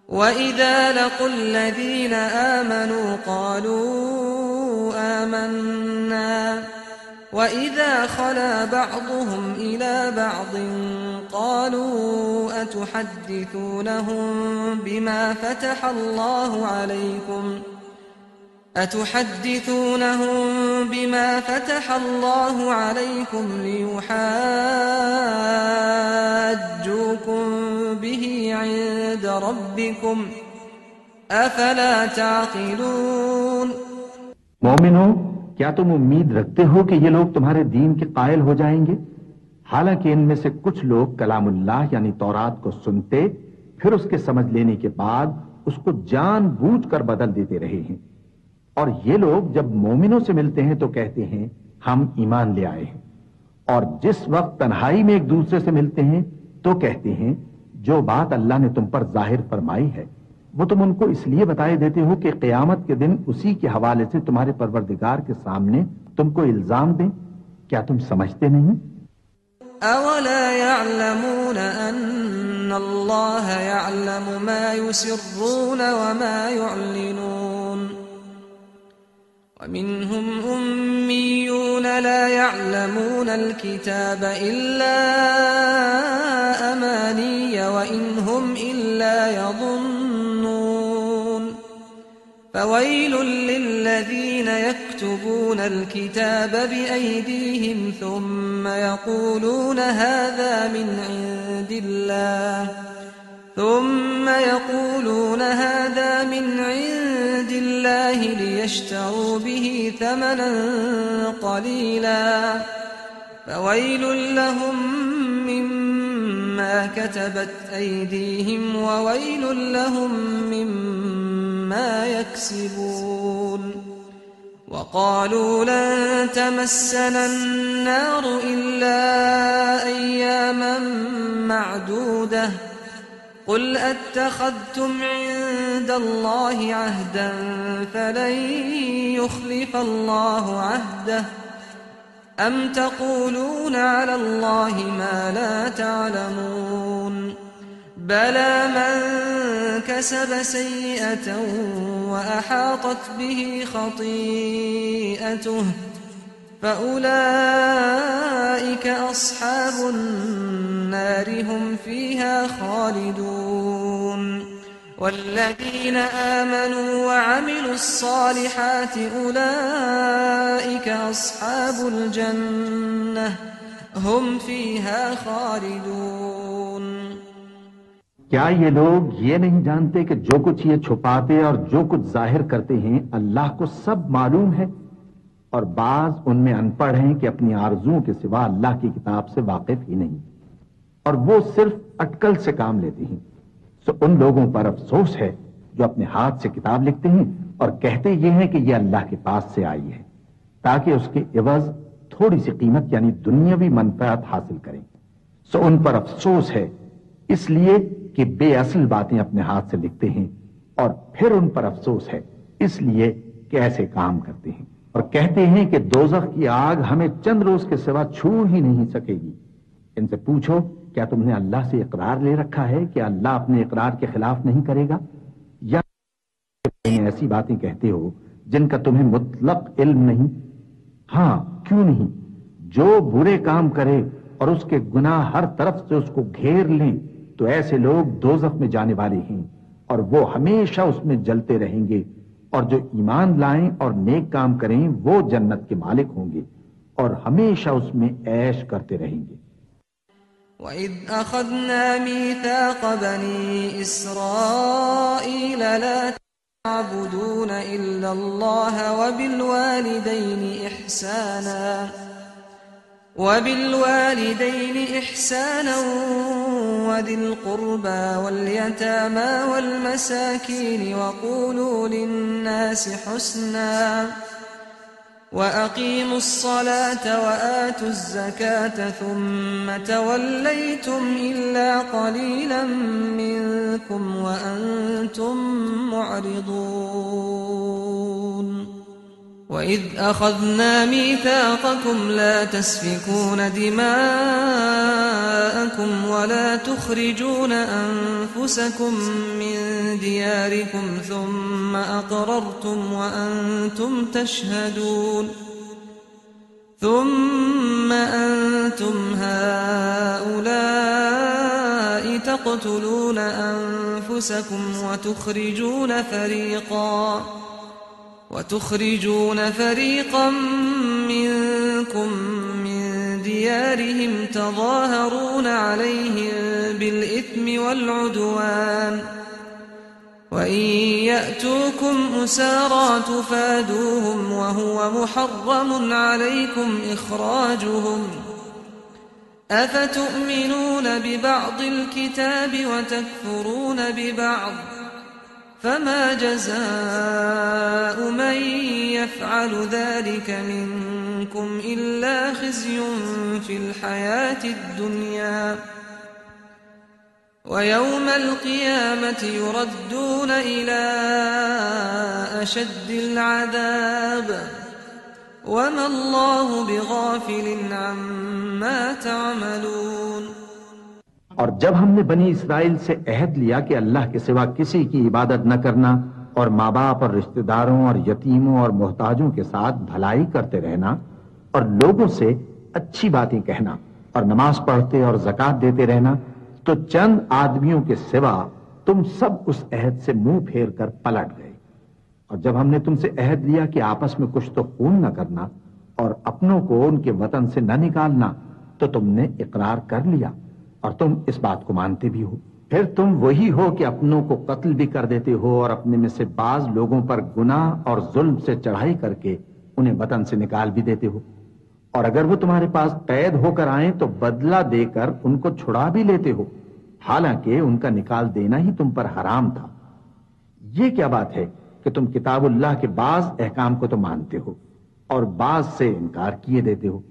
وإذا لقوا الذين آمنوا قالوا آمنا وإذا خلا بعضهم إلى بعض قالوا أتحدثونهم بما فتح الله عليكم ليحاجوكم به عند ربكم أفلا تعقلون। मोमिनो, क्या तुम उम्मीद रखते हो कि ये लोग तुम्हारे दीन के कायल हो जाएंगे? हालांकि इनमें से कुछ लोग कलामुल्लाह यानी तौरात को सुनते फिर उसके समझ लेने के बाद उसको जानबूझकर बदल देते रहे हैं। और ये लोग जब मोमिनों से मिलते हैं तो कहते हैं हम ईमान ले आए हैं, और जिस वक्त तन्हाई में एक दूसरे से मिलते हैं तो कहते हैं जो बात अल्लाह ने तुम पर जाहिर फरमाई है वो तुम उनको इसलिए बताए देते हो कि क़यामत के दिन उसी के हवाले से तुम्हारे परवरदिगार के सामने तुमको इल्जाम दें। क्या तुम समझते नहीं? अवला यअलमून अन्नल्लाह यअलमु मा युसिर्रून व मा युअलिनून वमिनहुम उम्मियून ला यअलमून अलकिताब इल्ला अमानिय व इनहुम इल्ला यظुन्नून فويل للذين يكتبون الكتاب بأيديهم ثم يقولون هذا من عند الله ليشتروا به ثمنا قليلا فويل لهم مما كتبت أيديهم وويل لهم مما يكسبون وقالوا لن تمسنا النار إلا أياما معدودة قل أتخذتم عند الله عهدا فلن يخلف الله عهده أم تقولون على الله ما لا تعلمون بلى من كسب سيئة وأحاطت به خطيئته فأولئك أصحاب النار هم فيها خالدون والذين آمنوا وعملوا الصالحات أولئك أصحاب الجنة هم فيها خالدون। क्या ये लोग ये नहीं जानते कि जो कुछ ये छुपाते और जो कुछ जाहिर करते हैं अल्लाह को सब मालूम है, और बाज उनमें अनपढ़ हैं कि अपनी आरजुओं के सिवा अल्लाह की किताब से वाकिफ ही नहीं, और वो सिर्फ अटकल से काम लेते हैं। सो उन लोगों पर अफसोस है जो अपने हाथ से किताब लिखते हैं और कहते ये हैं कि ये अल्लाह के पास से आई है ताकि उसके इवज थोड़ी सी कीमत यानी दुनियावी मनफात हासिल करें। सो उन पर अफसोस है इसलिए कि बेअसल बातें अपने हाथ से लिखते हैं, और फिर उन पर अफसोस है इसलिए कि ऐसे काम करते हैं। और कहते हैं कि दोज़ख की आग हमें चंद रोज के सिवा छू ही नहीं सकेगी। इनसे पूछो, क्या तुमने अल्लाह से इकरार ले रखा है कि अल्लाह अपने इकरार के खिलाफ नहीं करेगा, या ऐसी बातें कहते हो जिनका तुम्हें मुतलक इल्म नहीं? हां, क्यों नहीं? जो बुरे काम करे और उसके गुनाह हर तरफ से उसको घेर लें तो ऐसे लोग दोज़ख में जाने वाले हैं और वो हमेशा उसमें जलते रहेंगे, और जो ईमान लाएं और नेक काम करें वो जन्नत के मालिक होंगे और हमेशा उसमें ऐश करते रहेंगे। वइज़ अख़ज़ना मीसाक़ बनी इस्राईल ला तअबुदून इल्लल्लाह वबिलवालिदैनि इहसाना वदिल क़ुर्बा वल्यतामा वल्मसाकीन वक़ूलू लिन्नासि हुस्ना वअक़ीमुस्सलात वआतुज़्ज़कात थुम्मा तवल्लैतुम इल्ला क़लीलन मिनकुम वअन्तुम मुअरिदून। वइज़ अख़ज़ना मीसाक़कुम ला तस्फिकून दिमाअकुम वला तुख़रिजून अनफुसकुम मिन दियारिकुम थुम्मा अक़ररतुम वअन्तुम तशहदून। ثم أنتم هؤلاء تقتلون أنفسكم وتخرجون فريقا منكم من ديارهم تظاهرون عليهم بالإثم والعدوان وإن يأتوكم أسارى تفادوهم وهو محرم عليكم إخراجهم أفتؤمنون ببعض الكتاب وتكفرون ببعض فما جزاء من يفعل ذلك منكم إلا خزي في الحياة الدنيا ويوم القيامة يردون إلى أشد العذاب وما الله بغافل عما تعملون। और जब हमने बनी इसराइल से अहद लिया कि अल्लाह के सिवा किसी की इबादत न करना और माँ बाप और रिश्तेदारों और यतीमों और मोहताजों के साथ भलाई करते रहना और लोगों से अच्छी बातें कहना और नमाज पढ़ते और ज़कात देते रहना, तो चंद आदमियों के सिवा तुम सब उस अहद से मुंह फेर कर पलट गए। और जब हमने तुमसे अहद लिया कि आपस में कुछ तो खून न करना और अपनों को उनके वतन से न निकालना, तो तुमने इकरार कर लिया और तुम इस बात को मानते भी हो। फिर तुम वही हो कि अपनों को कत्ल भी कर देते हो और अपने में से बाज लोगों पर गुनाह और जुल्म से चढ़ाई करके उन्हें वतन से निकाल भी देते हो, और अगर वो तुम्हारे पास कैद होकर आए तो बदला देकर उनको छुड़ा भी लेते हो, हालांकि उनका निकाल देना ही तुम पर हराम था। ये क्या बात है कि तुम किताबुल्लाह के बाज अहकाम को तो मानते हो और बाज से इनकार किए देते हो।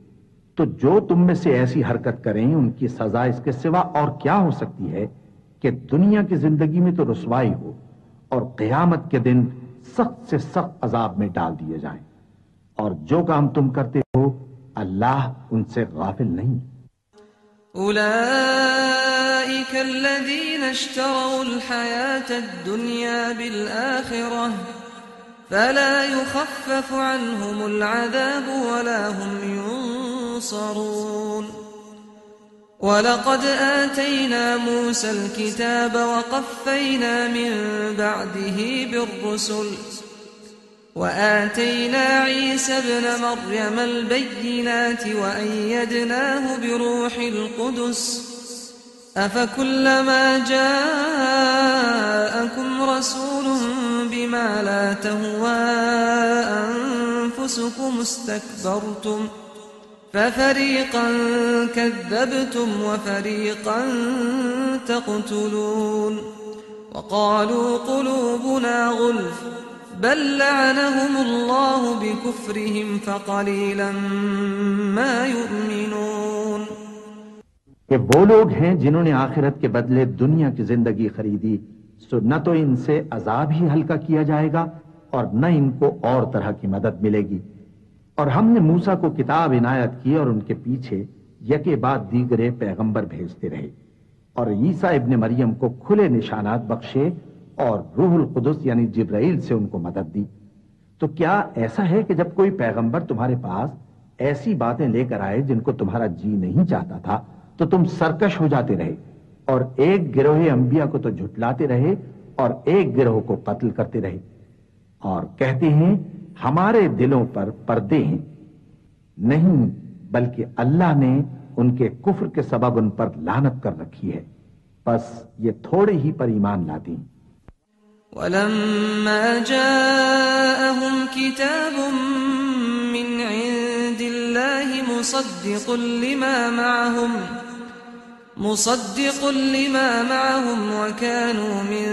तो जो तुम में से ऐसी हरकत करें उनकी सजा इसके सिवा और क्या हो सकती है कि दुनिया की जिंदगी में तो रुसवाई हो और क़यामत के दिन सख्त से सख्त अजाब में डाल दिए जाएं। और जो काम तुम करते हो अल्लाह उनसे गाफिल नहीं। उलाइक अल्लज़ीना इश्तरौल हयातद दुनिया बिल आखिरह फला युखफ्फफु अन्हुमुल अज़ाब वला हुम युनसरून। वलक़द आतैना मूसल किताब वक़फ़्फ़ैना मिन बअदिही बिर्रुसुल वआतैना ईसा इब्न मर्यमल बय्यिनाति वअय्यदनाहु बिरूहिल क़ुदुस अफ़कुल्लमा जाअकुम रसूलुन बिमा ला तहवा अन्फुसुकुम इस्तकबरतुम फफरीक़न कज़्ज़बतुम वफरीक़न तक़तुलून वक़ालू क़ुलूबुना गुल्फ़ बल लअनहुमुल्लाहु बिकुफ्रिहिम फक़लीलन मा युमिनून। कि वो लोग हैं जिन्होंने आखिरत के बदले दुनिया की जिंदगी खरीदी, सो न तो इनसे अजाब ही हल्का किया जाएगा और न इनको और तरह की मदद मिलेगी। और हमने मूसा को किताब इनायत की और उनके पीछे यके बाद दीगरे पैगंबर भेजते रहे और ईसा इब्ने मरियम को खुले निशानात बख्शे और रूहुल कुदस यानी जिब्राइल से उनको मदद दी। तो क्या ऐसा है कि जब कोई पैगंबर तुम्हारे पास ऐसी बातें लेकर आए जिनको तुम्हारा जी नहीं चाहता था तो तुम सरकश हो जाते रहे और एक गिरोह अंबिया को तो झुटलाते रहे और एक गिरोह को कत्ल करते रहे और कहते हैं हमारे दिलों पर पर्दे हैं? नहीं, बल्कि अल्लाह ने उनके कुफ्र के सबब उन पर लानत कर रखी है, बस ये थोड़े ही पर ईमान लाते हैं। वलम्मा जाअहुम किताबुम मिन इंदिल्लाहि मुसद्दिक़ुन लिमा मअहुम वकानू मिन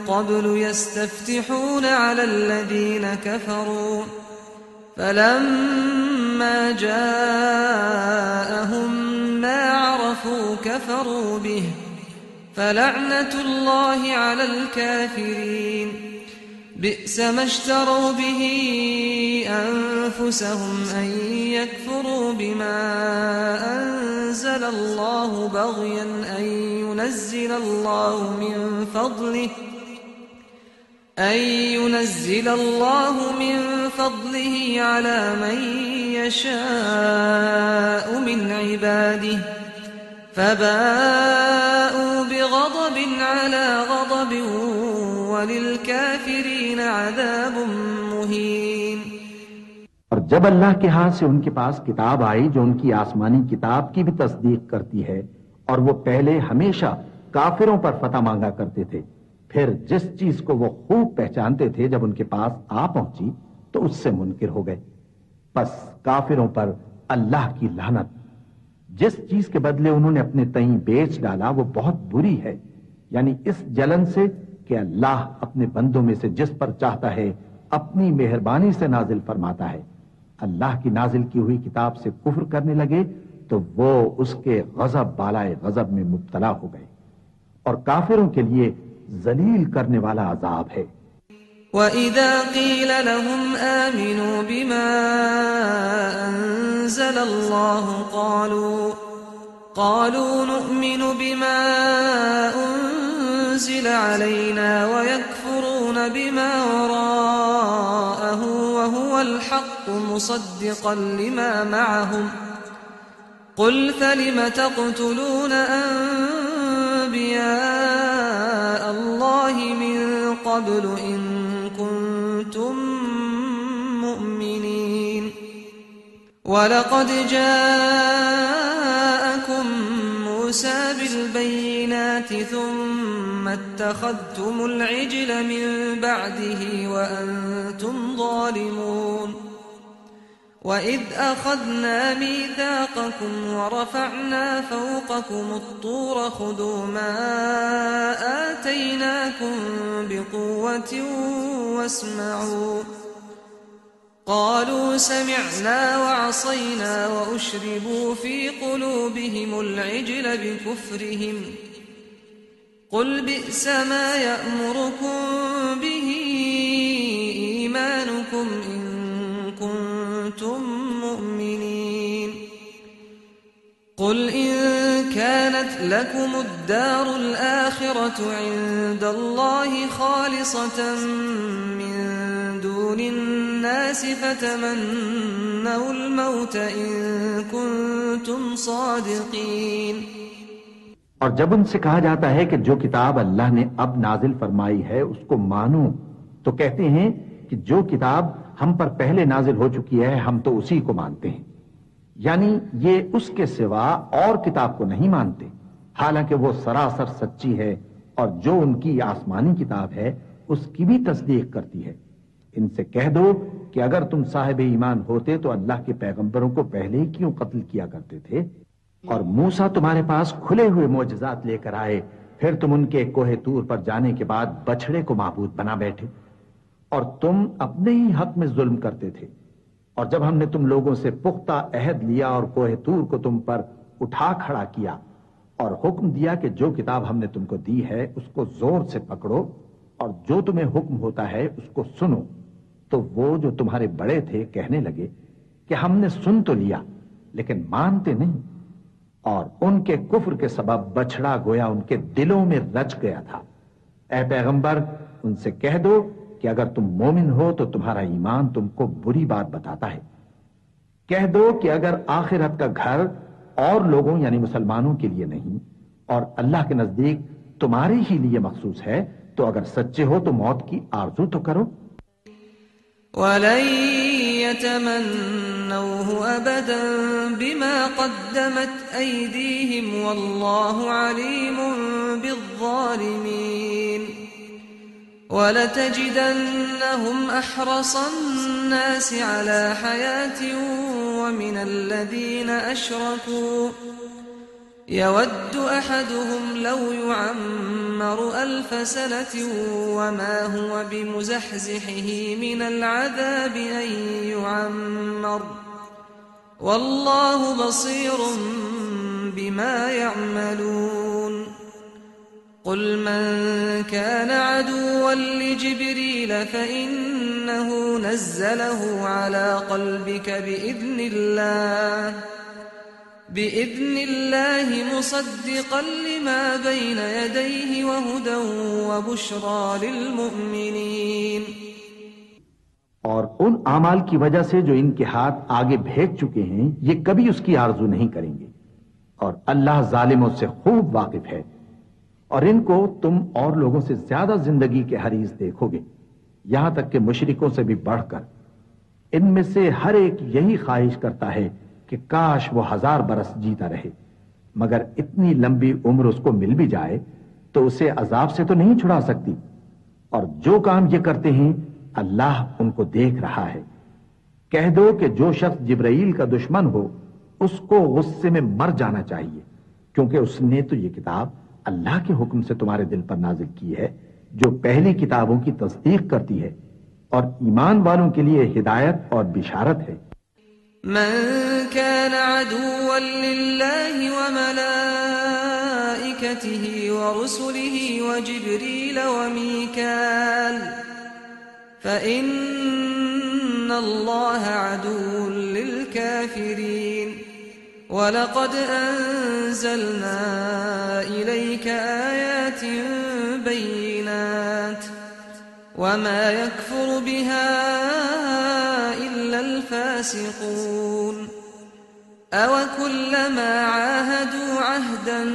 क़ब्लु यस्तफ्तिहूना अलल्लज़ीना कफ़रू फलम्मा जाअहुम मा अरफू कफ़रू बिहि फलअनतुल्लाहि अलल काफ़िरीन। बि'स मा इश्तरौ बिहि अन्फुसहुम अन यकफुरू बिमा अंज़लल्लाहु बग़यन अन युनज़्ज़िलल्लाहु मिन फ़ضलिहि अला मन यशाअु मिन इबादिहि फबाअू बिग़ज़बिन अला ग़ज़बिन वलिलकाफ़िरीन अज़ाबुम मुहीन। और जब अल्लाह के हाथ से उनके पास किताब आई जो उनकी आसमानी किताब की भी तस्दीक करती है और वो पहले हमेशा काफिरों पर फतह मांगा करते थे, फिर जिस चीज को वो खूब पहचानते थे जब उनके पास आ पहुंची तो उससे मुनकिर हो गए। बस काफिरों पर अल्लाह की लानत। जिस चीज के बदले उन्होंने अपने तईं बेच डाला वो बहुत बुरी है, यानी इस जलन से कि अल्लाह अपने बंदों में से जिस पर चाहता है अपनी मेहरबानी से नाजिल फरमाता है। अल्लाह की नाजिल की हुई किताब से कुफ्र करने लगे तो वो उसके गजब बालाए गजब में मुब्तला हो गए और काफिरों के लिए जलील करने वाला अजाब है। वइज़ा क़ील लहुम आमिनू बिमा अंज़लल्लाहु क़ालू नु'मिनु बिमा उन्ज़िल अलैना वयकफ़ुरून बिमा वराअहु वहुवल हक़्क़ु मुसद्दिक़न लिमा मअहुम क़ुल फ़लिम तक़्तुलून अंबियाअ अल्लाहि मिन क़ब्लु इन कुन्तुम मुअमिनीन। वलक़द जाअकुम मूसा बिलबय्यिनाति थुम्म इत्तख़ज़्तुमुल इज्ल मिन बअदिहि वअन्तुम ज़ालिमून। वइज़ अख़ज़ना मीथाक़कुम वरफ़अना फ़ौक़कुम अत्तूर ख़ुज़ू मा आतैनाकुम बिक़ुव्वतिन वस्मअू क़ालू समिअना वअसैना वअश्रिबू फ़ी क़ुलूबिहिमुल इज्ल बिकुफ़्रिहिम क़ुल बि'स मा यअमुरुकुम बिहि ईमानुकुम इन कुन्तुम मुअमिनीन। क़ुल इन कानत लकुमुद्दारुल आखिरतु इन्दल्लाहि ख़ालिसतन मिन दूनिन्नासि फ़तमन्नउल मौत इन कुन्तुम सादिक़ीन। और जब उनसे कहा जाता है कि जो किताब अल्लाह ने अब नाजिल फरमाई है उसको मानो, तो कहते हैं कि जो किताब हम पर पहले नाजिल हो चुकी है हम तो उसी को मानते हैं, यानी ये उसके सिवा और किताब को नहीं मानते, हालांकि वो सरासर सच्ची है और जो उनकी आसमानी किताब है उसकी भी तस्दीक करती है। इनसे कह दो कि अगर तुम साहिब ईमान होते तो अल्लाह के पैगंबरों को पहले ही क्यों कत्ल किया करते थे। और मूसा तुम्हारे पास खुले हुए मोजज़ात लेकर आए, फिर तुम उनके कोहे तूर पर जाने के बाद बछड़े को माबूद बना बैठे। और तुम अपने ही हक में जुल्म करते थे। और जब हमने तुम लोगों से पुख्ता अहद लिया और कोहे तूर को तुम पर उठा खड़ा किया और हुक्म दिया कि जो किताब हमने तुमको दी है उसको जोर से पकड़ो और जो तुम्हें हुक्म होता है उसको सुनो, तो वो जो तुम्हारे बड़े थे कहने लगे कि हमने सुन तो लिया लेकिन मानते नहीं, और उनके कुफ्र के सबब बछड़ा गोया उनके दिलों में रच गया था। ऐ पैगंबर, उनसे कह दो कि अगर तुम मोमिन हो तो तुम्हारा ईमान तुमको बुरी बात बताता है। कह दो कि अगर आखिरत का घर और लोगों यानी मुसलमानों के लिए नहीं और अल्लाह के नजदीक तुम्हारे ही लिए मखसूस है, तो अगर सच्चे हो तो मौत की आरजू तो करो। वलन यतमन्नौहु अबदन बिमा क़द्दमत ऐदीहिम वल्लाहु अलीमुन बिज़्ज़ालिमीन। वलतजिदन्नहुम अहरसन्नासि अला हयातिन वमिनल लज़ीना अशरकू यवद्दु अहदुहुम लौ युअम्मरु अल्फ सनतिन वमा हुवा बिमुज़हज़िहिही मिनल अज़ाबि अन युअम्मर वल्लाहु बसीरुम बिमा यअमलून। क़ुल मन कान अदुव्वन लिजिब्रील फ़इन्नहु नज़्ज़लहु अला क़ल्बिक बिइज़्निल्लाहि मुसद्दिक़न लिमा बैन यदैहि वहुदन वबुश्रा लिलमुमिनीन। और उन आमाल की वजह से जो इनके हाथ आगे भेज चुके हैं, ये कभी उसकी आरजू नहीं करेंगे और अल्लाह जालिमों से खूब वाकिफ है। और इनको तुम और लोगों से ज्यादा जिंदगी के हरीज देखोगे, यहां तक कि मुशरिकों से भी बढ़कर। इनमें से हर एक यही ख्वाहिश करता है कि काश वो 1000 बरस जीता रहे, मगर इतनी लंबी उम्र उसको मिल भी जाए तो उसे अजाब से तो नहीं छुड़ा सकती। और जो काम ये करते हैं अल्लाह उनको देख रहा है। कह दो कि जो शख्स जिब्राईल का दुश्मन हो उसको गुस्से में मर जाना चाहिए, क्योंकि उसने तो ये किताब अल्लाह के हुक्म से तुम्हारे दिल पर नाजिल की है, जो पहली किताबों की तस्दीक करती है और ईमान वालों के लिए हिदायत और बिशारत है। मन कान अदुव्वन लिल्लाहि व मलाइकतिहि व रुसुलिहि व जिब्रील व मीकाल फ़इन्नल्लाह अदुव्वुन लिलकाफ़िरीन। वलक़द अंज़लना इलैक आयातिन बय्यिनात वमा यकफुरु बिहा इल्लल फ़ासिक़ून। अवकुल्लमा आहदू अहदन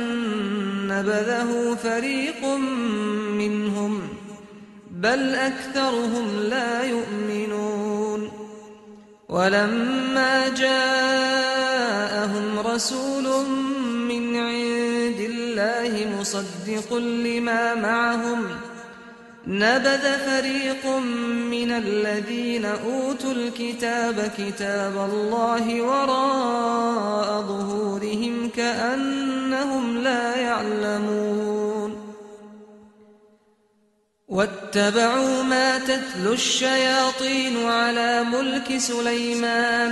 नबज़हु फ़रीक़ुम मिनहुम बल अक्तरुहुम ला युमिनून। वलम्मा जाअहुम रसूलुम मिन इंदिल्लाहि मुसद्दिक़ुन लिमा मअहुम नबज़ फ़रीक़ुम मिनल लज़ीना ऊतुल किताब किताबल्लाहि वराअ ज़ुहूरिहिम कअन्नहुम ला यअलमून। वत्तबअू मा तत्लु अश्शयातीनु अला मुल्कि सुलैमान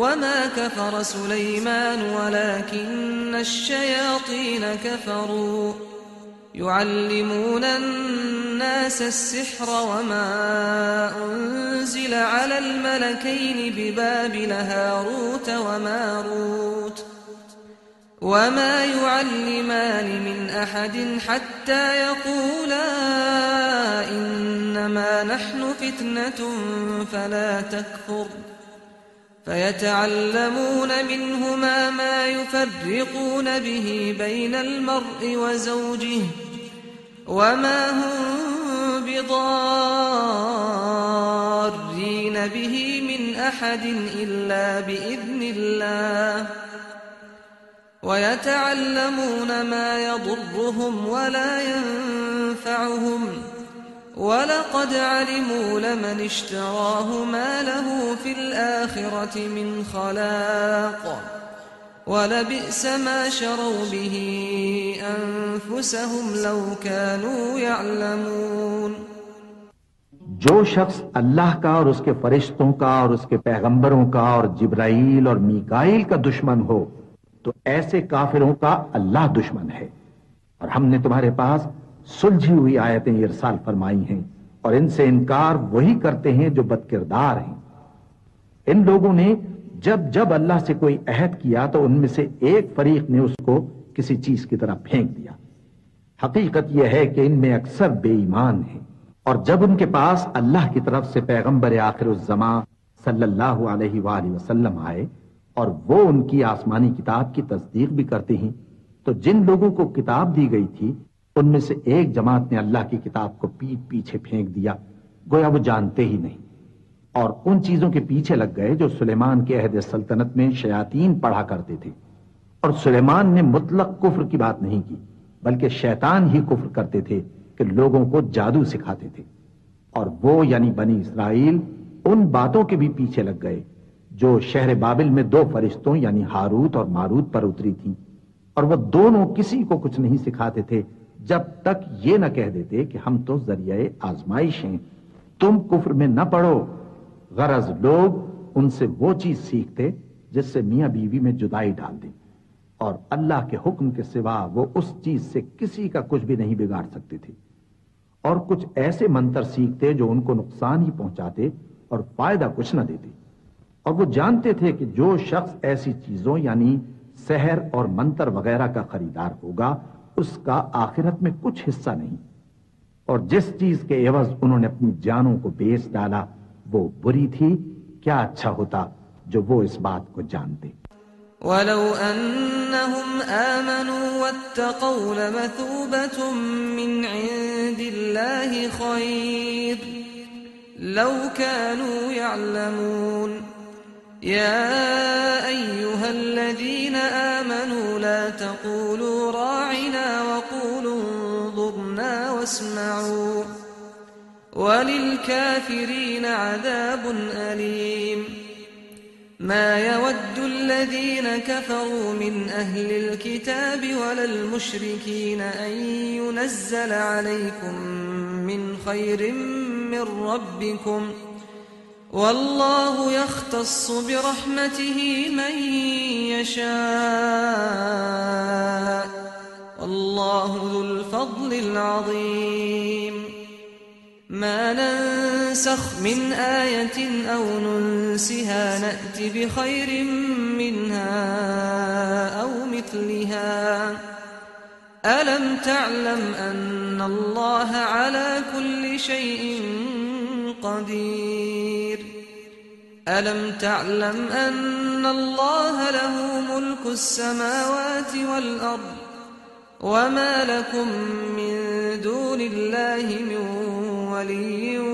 वमा कफ़र सुलैमान वलाकिन्न अश्शयातीन कफ़रू युअल्लिमून अन्नास अस्सिह्र वमा उन्ज़िल अलल मलकैनि बिबाबिल हारूत वमारूत वमा युअल्लिमान मिन अहदिन हत्ता यक़ूला इन्नमा नहनु फ़ित्नतुन फला तकफ़ुर फयतअल्लमून मिन्हुमा मा युफ़र्रिक़ून बिही बैनल मर्इ व ज़ौजिहि वमा हुम बिज़ार्रीन बिही मिन अहदिन इल्ला बिइज़्निल्लाह वयतअल्लमून मा यضرهم वला यंफअहुम वलक़द अलिमू लमन इश्तराहु मा लहु फ़िल आख़िरति मिन ख़लाक़ वलबिअस मा शरौ बिही अन्फुसहुम लौ कानू यअलमून। जो शख्स अल्लाह का और उसके फरिश्तों का और उसके पैगंबरों का और जिब्राइल और मीकाइल का दुश्मन हो तो ऐसे काफिरों का अल्लाह दुश्मन है। और हमने तुम्हारे पास सुलझी हुई आयतें इरसाल फरमाई हैं और इनसे इनकार वही करते हैं जो बदकिरदार हैं। इन लोगों ने जब जब अल्लाह से कोई अहद किया तो उनमें से एक फरीक ने उसको किसी चीज की तरफ फेंक दिया। हकीकत यह है कि इनमें अक्सर बेईमान हैं। और जब उनके पास अल्लाह की तरफ से पैगंबर आखिरुज़्ज़मा सल्लल्लाहु अलैहि वसल्लम आए और वो उनकी आसमानी किताब की तस्दीक भी करते हैं, तो जिन लोगों को किताब दी गई थी उनमें से एक जमात ने अल्लाह की किताब को पीठ पीछे फेंक दिया, गोया वो जानते ही नहीं, और उन चीजों के पीछे लग गए जो सुलेमान के अहद सल्तनत में शयातीन पढ़ा करते थे। और सुलेमान ने मुतलक कुफ्र की बात नहीं की, बल्कि शैतान ही कुफ्र करते थे कि लोगों को जादू सिखाते थे। और वो यानी बनी इसराइल उन बातों के भी पीछे लग गए जो शहर बाबिल में दो फरिश्तों यानी हारूत और मारूत पर उतरी थी। और वो दोनों किसी को कुछ नहीं सिखाते थे जब तक ये न कह देते कि हम तो जरिए आजमाइश हैं, तुम कुफ्र में न पड़ो। गरज लोग उनसे वो चीज सीखते जिससे मियां बीवी में जुदाई डाल दे, और अल्लाह के हुक्म के सिवा वो उस चीज से किसी का कुछ भी नहीं बिगाड़ सकते थे। और कुछ ऐसे मंत्र सीखते जो उनको नुकसान ही पहुंचाते और फायदा कुछ न देते। और वो जानते थे कि जो शख्स ऐसी चीजों यानी सहर और मंत्र वगैरह का खरीदार होगा उसका आखिरत में कुछ हिस्सा नहीं। और जिस चीज के एवज उन्होंने अपनी जानों को बेच डाला वो बुरी थी। क्या अच्छा होता जो वो इस बात को जानते। वलौ अन्नहुम आमनू वत्तक़ौ लमथूबतुम मिन इंदिल्लाहि खैर लौ कानू यअलमून या अय्युहल्लज़ीना आमनू ला तक़ूलू राइना वक़ूलू उन्ज़ुरना वस्मऊ वलिलकाफिरीन अज़ाबुन अलीम। मा यवद्दु अल्लज़ीना कफ़रू मिन अह्लिल किताबि वलल मुश्रिकीन अन युनज़्ज़ला अलैकुम मिन खैरिन मिन रब्बिकुम वल्लाहु यख्तस्सु बिरहमतिही मन यशा वल्लाहु ज़ुल फ़ज़्लिल अज़ीम। मा नंसख़ मिन आयतिन औ नुनसिहा नअति बिखैरिन मिन्हा औ मिथलिहा अलम तअलम अन्ना अल्लाह अला कुल्लि शैइन क़दीर। अलम तअलम अन्ना अल्लाह लहू मुल्कु स्समावाति वल अर्द वमा लकुम मिन दूनिल्लाहि मिन वलिय्यिन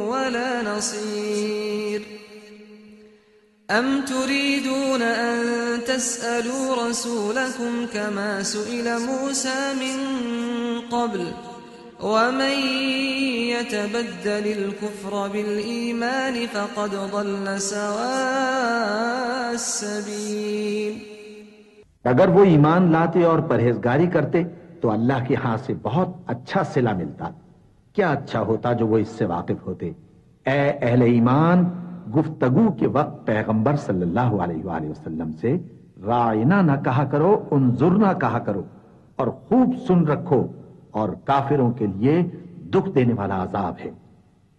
वला नसीर। अम तुरीदून अन तस्अलू रसूलकुम कमा सुइल मूसा मिन क़ब्ल वमन यतबद्दलिल कुफ्र बिल ईमान फ़क़द ضल सवाअस सबील। अगर वो ईमान लाते और परहेजगारी करते तो अल्लाह के यहां से बहुत अच्छा सिला मिलता। क्या अच्छा होता जो वो इससे वाकिफ होते। ए अहले ईमान, गुफ्तगू के वक्त पैगंबर सल्लल्लाहु अलैहि वसल्लम से राइना ना कहा करो, उन्जुरना कहा करो, और खूब सुन रखो। और काफिरों के लिए दुख देने वाला अजाब है।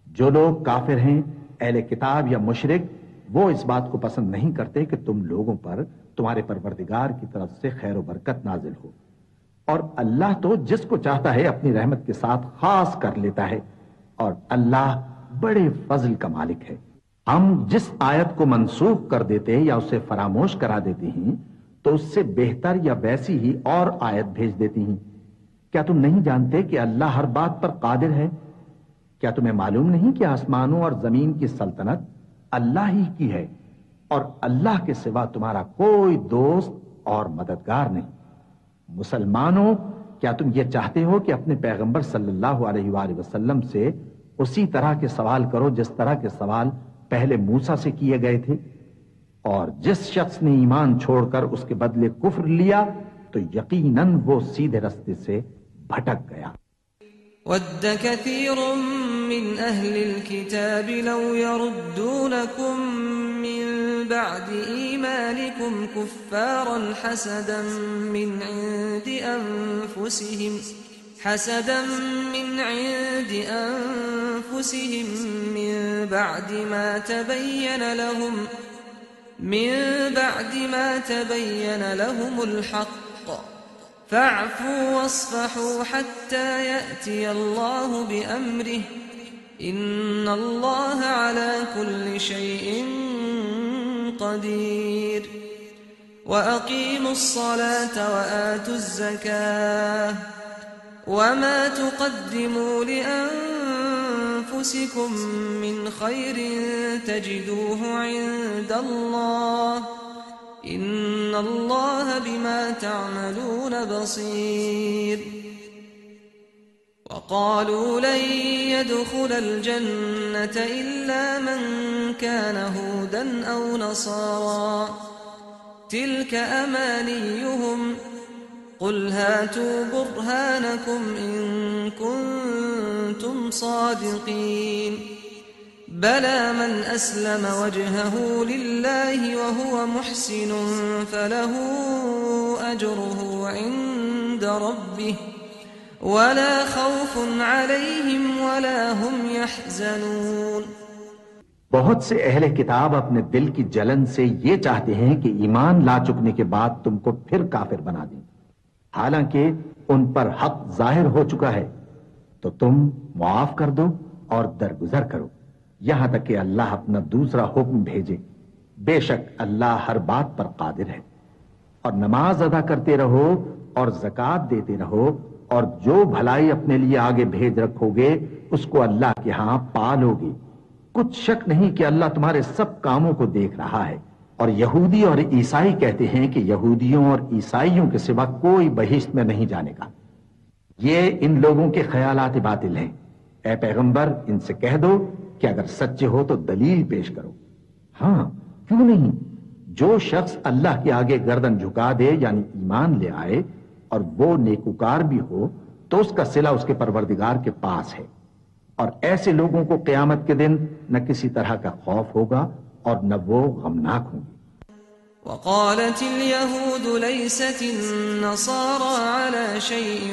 जो लोग काफिर हैं, अहले किताब या मुशरिक, वो इस बात को पसंद नहीं करते कि तुम लोगों पर तुम्हारे परवरदिगार की तरफ से खैर व बरकत नाजिल हो। और अल्लाह तो जिसको चाहता है अपनी रहमत के साथ खास कर लेता है, और अल्लाह बड़े फजल का मालिक है। हम जिस आयत को मंसूख कर देते हैं या उसे फरामोश करा देते हैं तो उससे बेहतर या वैसी ही और आयत भेज देती हैं। क्या तुम नहीं जानते कि अल्लाह हर बात पर कादिर है? क्या तुम्हें मालूम नहीं कि आसमानों और जमीन की सल्तनत अल्लाह ही की है और अल्लाह के सिवा तुम्हारा कोई दोस्त और मददगार नहीं। मुसलमानों, क्या तुम ये चाहते हो कि अपने पैगंबर सल्लल्लाहु अलैहि वसल्लम से उसी तरह के सवाल करो जिस तरह के सवाल पहले मूसा से किए गए थे? और जिस शख्स ने ईमान छोड़कर उसके बदले कुफ्र लिया तो यकीनन वो सीधे रास्ते से भटक गया। वद्द कसीरुम من أهل الكتاب لو يردونكم من بعد إيمانكم كفارا حسدا من عند أنفسهم من بعد ما تبين لهم الحق فاعفوا واصفحوا حتى يأتي الله بأمره إن الله على كل شيء قدير وأقيموا الصلاة وآتوا الزكاة وما تقدموا لأنفسكم من خير تجدوه عند الله إن الله بما تعملون بصير وقالوا لن يدخل الجنة إلا من كان هودا أو نصارى تلك أمانيهم قل هاتوا برهانكم إن كنتم صادقين بلى من أسلم وجهه لله وهو محسن فله أجره عند ربه ولا خوف عليهم ولا هم يحزنون। बहुत से अहले किताब अपने दिल की जलन से ये चाहते हैं कि ईमान ला चुकने के बाद तुमको फिर काफिर बना दें, हालांकि उन पर हक जाहिर हो चुका है। तो तुम मुआफ कर दो और दरगुजर करो यहां तक कि अल्लाह अपना दूसरा हुक्म भेजे। बेशक अल्लाह हर बात पर कादिर है। और नमाज अदा करते रहो और ज़कात देते रहो और जो भलाई अपने लिए आगे भेज रखोगे उसको अल्लाह के यहां पा लोगे। कुछ शक नहीं कि अल्लाह तुम्हारे सब कामों को देख रहा है। और यहूदी और ईसाई कहते हैं कि यहूदियों और ईसाइयों के सिवा कोई बहिश्त में नहीं जानेगा। ये इन लोगों के ख्यालात बातिल हैं। ए पैगंबर, इनसे कह दो कि अगर सच्चे हो तो दलील पेश करो। हां, क्यों नहीं। जो शख्स अल्लाह के आगे गर्दन झुका दे यानी ईमान ले आए और वो नेकुकार भी हो तो उसका सिला उसके परवरदिगार के पास है। और ऐसे लोगों को क़यामत के दिन न किसी तरह का खौफ होगा और न वो गमनाक होंगे। وقالت اليهود ليست النصارى على شيء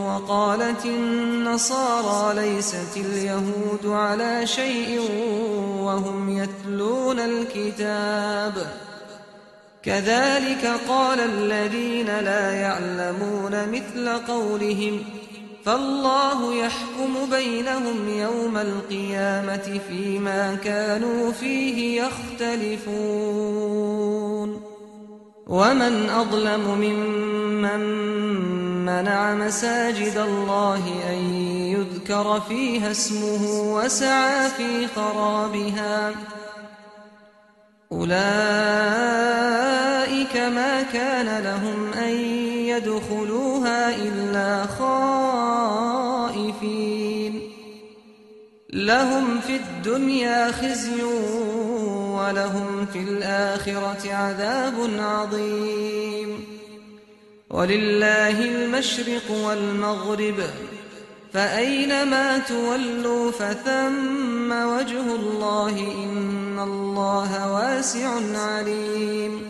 وقالت النصارى ليست اليهود على شيء وهم يتلون الكتاب كذلك قال الذين لا يعلمون مثل قولهم فالله يحكم بينهم يوم القيامة فيما كانوا فيه يختلفون ومن أظلم ممن منع مساجد الله أن يذكر فيها اسمه وسعى في خرابها أولئك ما كان لهم أن يدخلوها إلا خائفين لهم في الدنيا خزي ولهم في الآخرة عذاب عظيم ولله المشرق والمغرب فأينما تولوا فثم وجه الله إن الله واسع عليم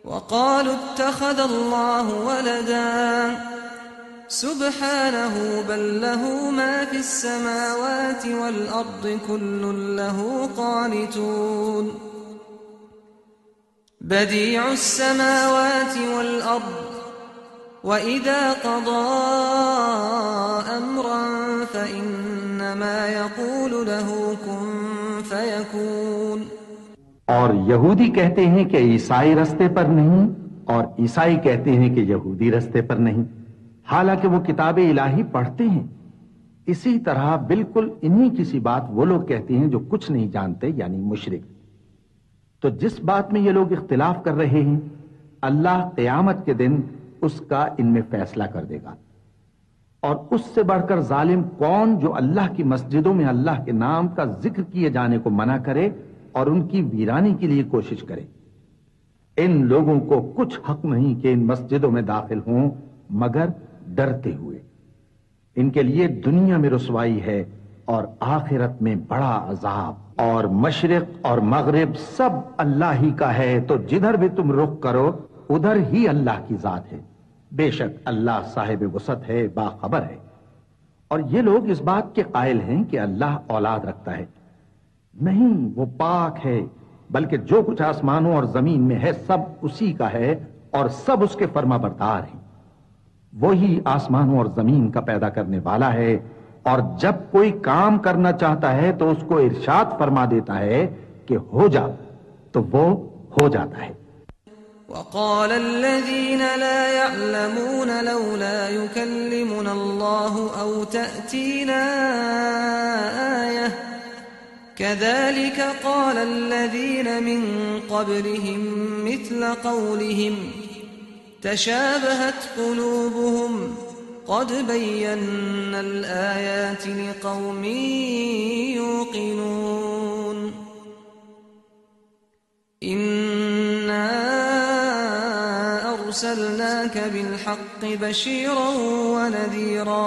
وقالوا اتخذ الله ولدا سبحانه بل له ما في السماوات والأرض كل له قانتون بديع السماوات والأرض وإذا قضى أمرا فإنما يقول له كن فيكون। और यहूदी कहते हैं कि ईसाई रास्ते पर नहीं और ईसाई कहते हैं कि यहूदी रास्ते पर नहीं, हालांकि वो किताब इलाही पढ़ते हैं। इसी तरह बिल्कुल इन्हीं किसी बात वो लोग कहते हैं जो कुछ नहीं जानते यानी मुशरिक। तो जिस बात में ये लोग इख्तिलाफ कर रहे हैं अल्लाह क़यामत के दिन उसका इनमें फैसला कर देगा। और उससे बढ़कर जालिम कौन जो अल्लाह की मस्जिदों में अल्लाह के नाम का जिक्र किए जाने को मना करे और उनकी वीरानी के लिए कोशिश करे। इन लोगों को कुछ हक नहीं कि इन मस्जिदों में दाखिल हों मगर डरते हुए। इनके लिए दुनिया में रुसवाई है और आखिरत में बड़ा अजाब। और मशरिक और मगरिब सब अल्लाह ही का है, तो जिधर भी तुम रुख करो उधर ही अल्लाह की जात है। बेशक अल्लाह साहिब वसत है, बाखबर है। और ये लोग इस बात के कायल हैं कि अल्लाह औलाद रखता है। नहीं, वो पाक है, बल्कि जो कुछ आसमानों और जमीन में है सब उसी का है और सब उसके फर्माबरदार हैं। वही आसमानों और जमीन का पैदा करने वाला है, और जब कोई काम करना चाहता है तो उसको इरशाद फरमा देता है कि हो जा, तो वो हो जाता है। वक़ाल अल्लज़ीन ला यअलमून लौला युकल्लिमुना अल्लाहु औ तअतीना आयह कज़ालिक क़ाल अल्लज़ीन मिन क़ब्लिहिम मिस्ल क़ौलिहिम तशाबहत क़ुलूबुहुम क़द बय्यन्ना अल-आयाति लिक़ौमिन युक़िनून। इन्ना अरसलनाक बिल-हक़्क़ि बशीरन व नज़ीरा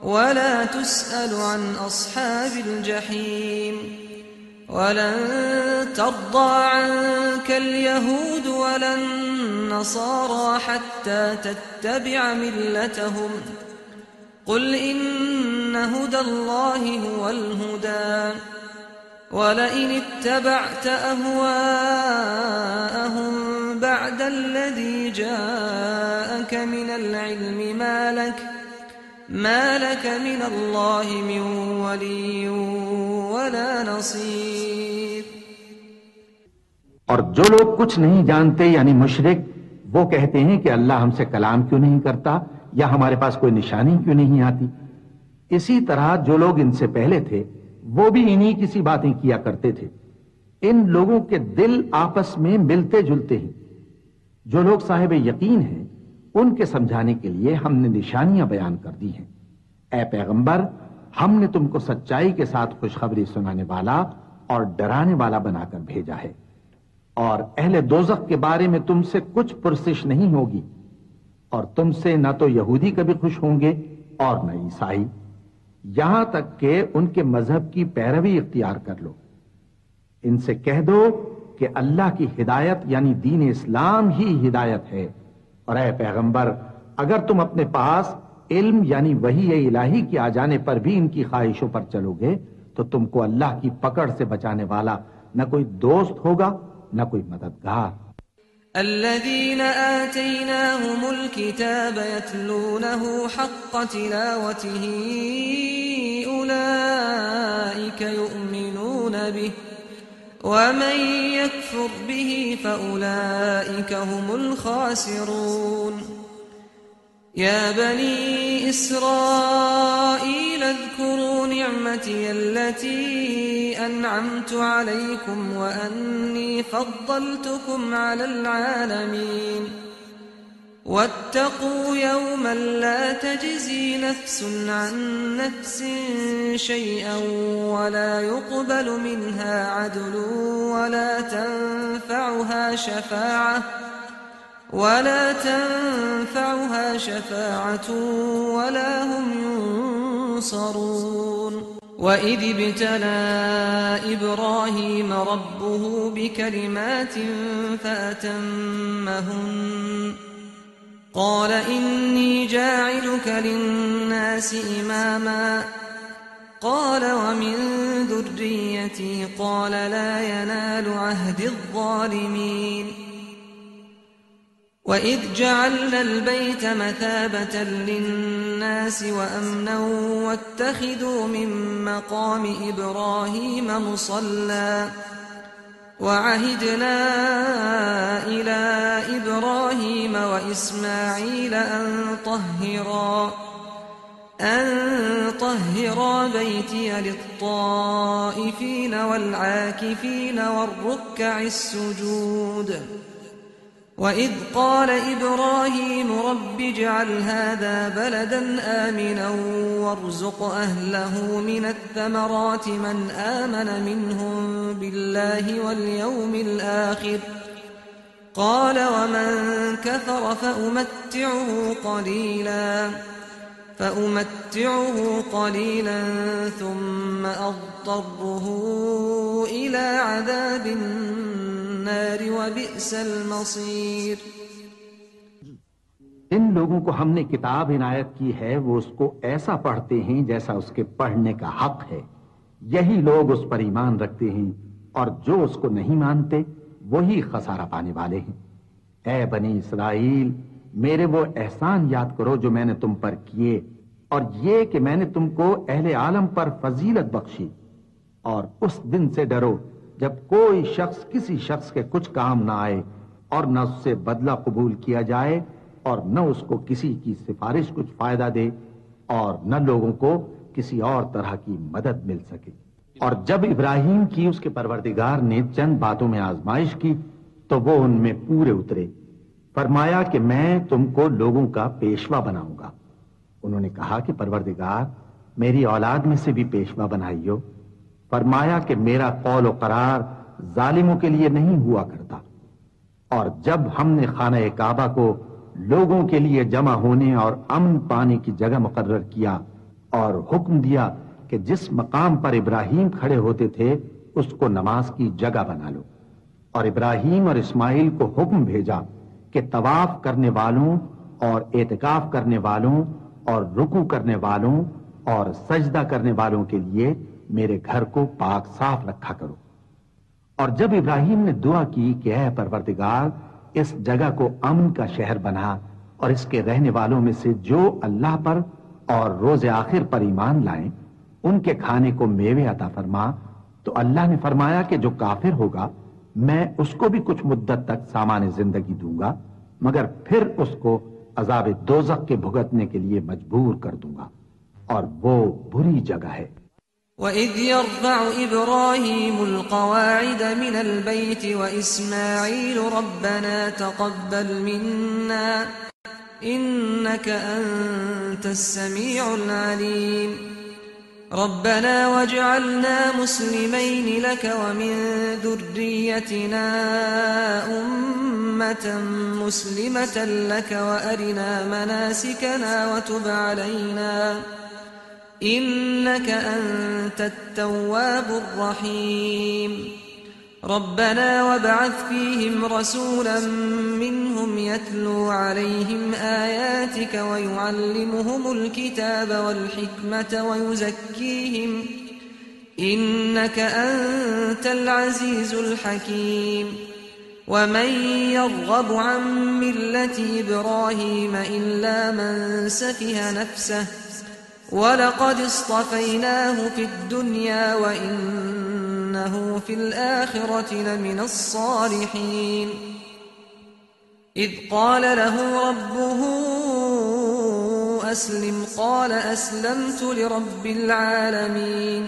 वला तुस्अलु अन अस्हाबिल जहीम। वलन तर्दा अन्का अल-यहूद वलन नसारा हत्ता तत्तबिअ मिल्लतहुम कुल इन्न हुदल्लाहि हुवल हुदा वलइन इत्तबअत अहवाअहुम बअदल्लज़ी जाअक मिनल इल्मि मा लक मिनल्लाहि मिन वलिय्यिन वला नसीर। और जो लोग कुछ नहीं जानते यानी मुशरिक, वो कहते हैं कि अल्लाह हमसे कलाम क्यों नहीं करता या हमारे पास कोई निशानी क्यों नहीं आती। इसी तरह जो लोग इनसे पहले थे वो भी इन्हीं किसी बातें किया करते थे। इन लोगों के दिल आपस में मिलते जुलते हैं। जो लोग साहिब यकीन हैं उनके समझाने के लिए हमने निशानियां बयान कर दी हैं। ऐ पैगंबर, हमने तुमको सच्चाई के साथ खुशखबरी सुनाने वाला और डराने वाला बनाकर भेजा है। और अहले दोज़ख के बारे में तुमसे कुछ पुरसिश नहीं होगी, और तुमसे न तो यहूदी कभी खुश होंगे और न ईसाई, यहां तक कि उनके मजहब की पैरवी इख्तियार कर लो। इनसे कह दो कि अल्लाह की हिदायत यानी दीन इस्लाम ही हिदायत है। और ऐ पैगंबर, अगर तुम अपने पास इल्म यानी वही इलाही के आ जाने पर भी इनकी ख्वाहिशों पर चलोगे तो तुमको अल्लाह की पकड़ से बचाने वाला न कोई दोस्त होगा न कोई मददगार। الذين آتيناهم الكتاب يتلونه حق تلاوته أولئك يؤمنون به ومن يكفر به فأولئك هم الخاسرون يا بني إسرائيل اذكروا نعمتي التي أنعمت عليكم وأني فضلتكم على العالمين واتقوا يوما لا تجزي نفس عن نفس شيئا ولا يقبل منها عدل ولا تنفعها شفاعة ولا هم ينصرون وإذ ابتلى إبراهيم ربه بكلمات فأتمهن قال إني جاعلك للناس إماما قال ومن ذريتي قال لا ينال عهد الظالمين وإذ جعلنا البيت مثابة للناس وأمنا واتخذوا من مقام إبراهيم مصلى وعهدنا إلى إبراهيم وإسماعيل أن طهرا بيتي للطائفين والعاكفين والركع السجود وإذ قال إبراهيم رب اجعل هذا بلدا آمنا وارزق أهله من الثمرات من آمن منهم بالله واليوم الآخر قال ومن كفر فأمتعه قليلا فأمتعه قليلا ثم أضطره إلى عذاب النار وبئس المصير। इन लोगों को हमने किताब इनायत की है, वो उसको ऐसा पढ़ते हैं जैसा उसके पढ़ने का हक है। यही लोग उस पर ईमान रखते हैं, और जो उसको नहीं मानते वही खसारा पाने वाले हैं। ऐ बनी इसराइल, मेरे वो एहसान याद करो जो मैंने तुम पर किए, और ये कि मैंने तुमको अहले आलम पर फजीलत बख्शी। और उस दिन से डरो जब कोई शख्स किसी शख्स के कुछ काम ना आए, और न उससे बदला कबूल किया जाए, और न उसको किसी की सिफारिश कुछ फायदा दे, और न लोगों को किसी और तरह की मदद मिल सके। और जब इब्राहिम की उसके परवरदिगार ने चंद बातों में आजमाइश की, तो वो उनमें पूरे उतरे। फरमाया कि मैं तुमको लोगों का पेशवा बनाऊंगा। उन्होंने कहा कि परवरदिगार, मेरी औलाद में से भी पेशवा बनाइयो। फरमाया कि मेरा कौल और करार जालिमों के लिए नहीं हुआ करता। और जब हमने खाना काबा को लोगों के लिए जमा होने और अमन पाने की जगह मुकर्रर किया, और हुक्म दिया कि जिस मकाम पर इब्राहिम खड़े होते थे उसको नमाज की जगह बना लो, और इब्राहिम और इस्माइल को हुक्म भेजा कि तवाफ करने वालों और एतकाफ करने वालों और रुकू करने वालों और सजदा करने वालों के लिए मेरे घर को पाक साफ रखा करो। और जब इब्राहिम ने दुआ की कि ऐ परवरदिगार, इस जगह को अमन का शहर बना, और इसके रहने वालों में से जो अल्लाह पर और रोज आखिर पर ईमान लाएं उनके खाने को मेवे अता फरमा, तो अल्लाह ने फरमाया कि जो काफिर होगा मैं उसको भी कुछ मुद्दत तक सामान्य जिंदगी दूंगा, मगर फिर उसको अजाब दोज़ख के भुगतने के लिए मजबूर कर दूंगा, और वो बुरी जगह है। وَإِذْ يَرْفَعُ إِبْرَاهِيمُ الْقَوَاعِدَ مِنَ الْبَيْتِ وَإِسْمَاعِيلُ رَبَّنَا تَقَبَّلْ مِنَّا إِنَّكَ أَنْتَ السَّمِيعُ الْعَلِيمُ رَبَّنَا وَاجْعَلْنَا مُسْلِمَيْنِ لَكَ وَمِنْ ذُرِّيَّتِنَا أُمَّةً مُسْلِمَةً لَكَ وَأَرِنَا مَنَاسِكَنَا وَتُبْ عَلَيْنَا إنك أنت التواب الرحيم ربنا وابعث فيهم رسولا منهم يتلو عليهم آياتك ويعلمهم الكتاب والحكمة ويزكيهم إنك أنت العزيز الحكيم ومن يرغب عن ملة إبراهيم إلا من سفه نفسه وَلَقَدِ اصْطَفَيْنَاهُ فِي الدُّنْيَا وَإِنَّهُ فِي الْآخِرَةِ لَمِنَ الصَّالِحِينَ إِذْ قَالَ لَهُ رَبُّهُ أَسْلِمْ قَالَ أَسْلَمْتُ لِرَبِّ الْعَالَمِينَ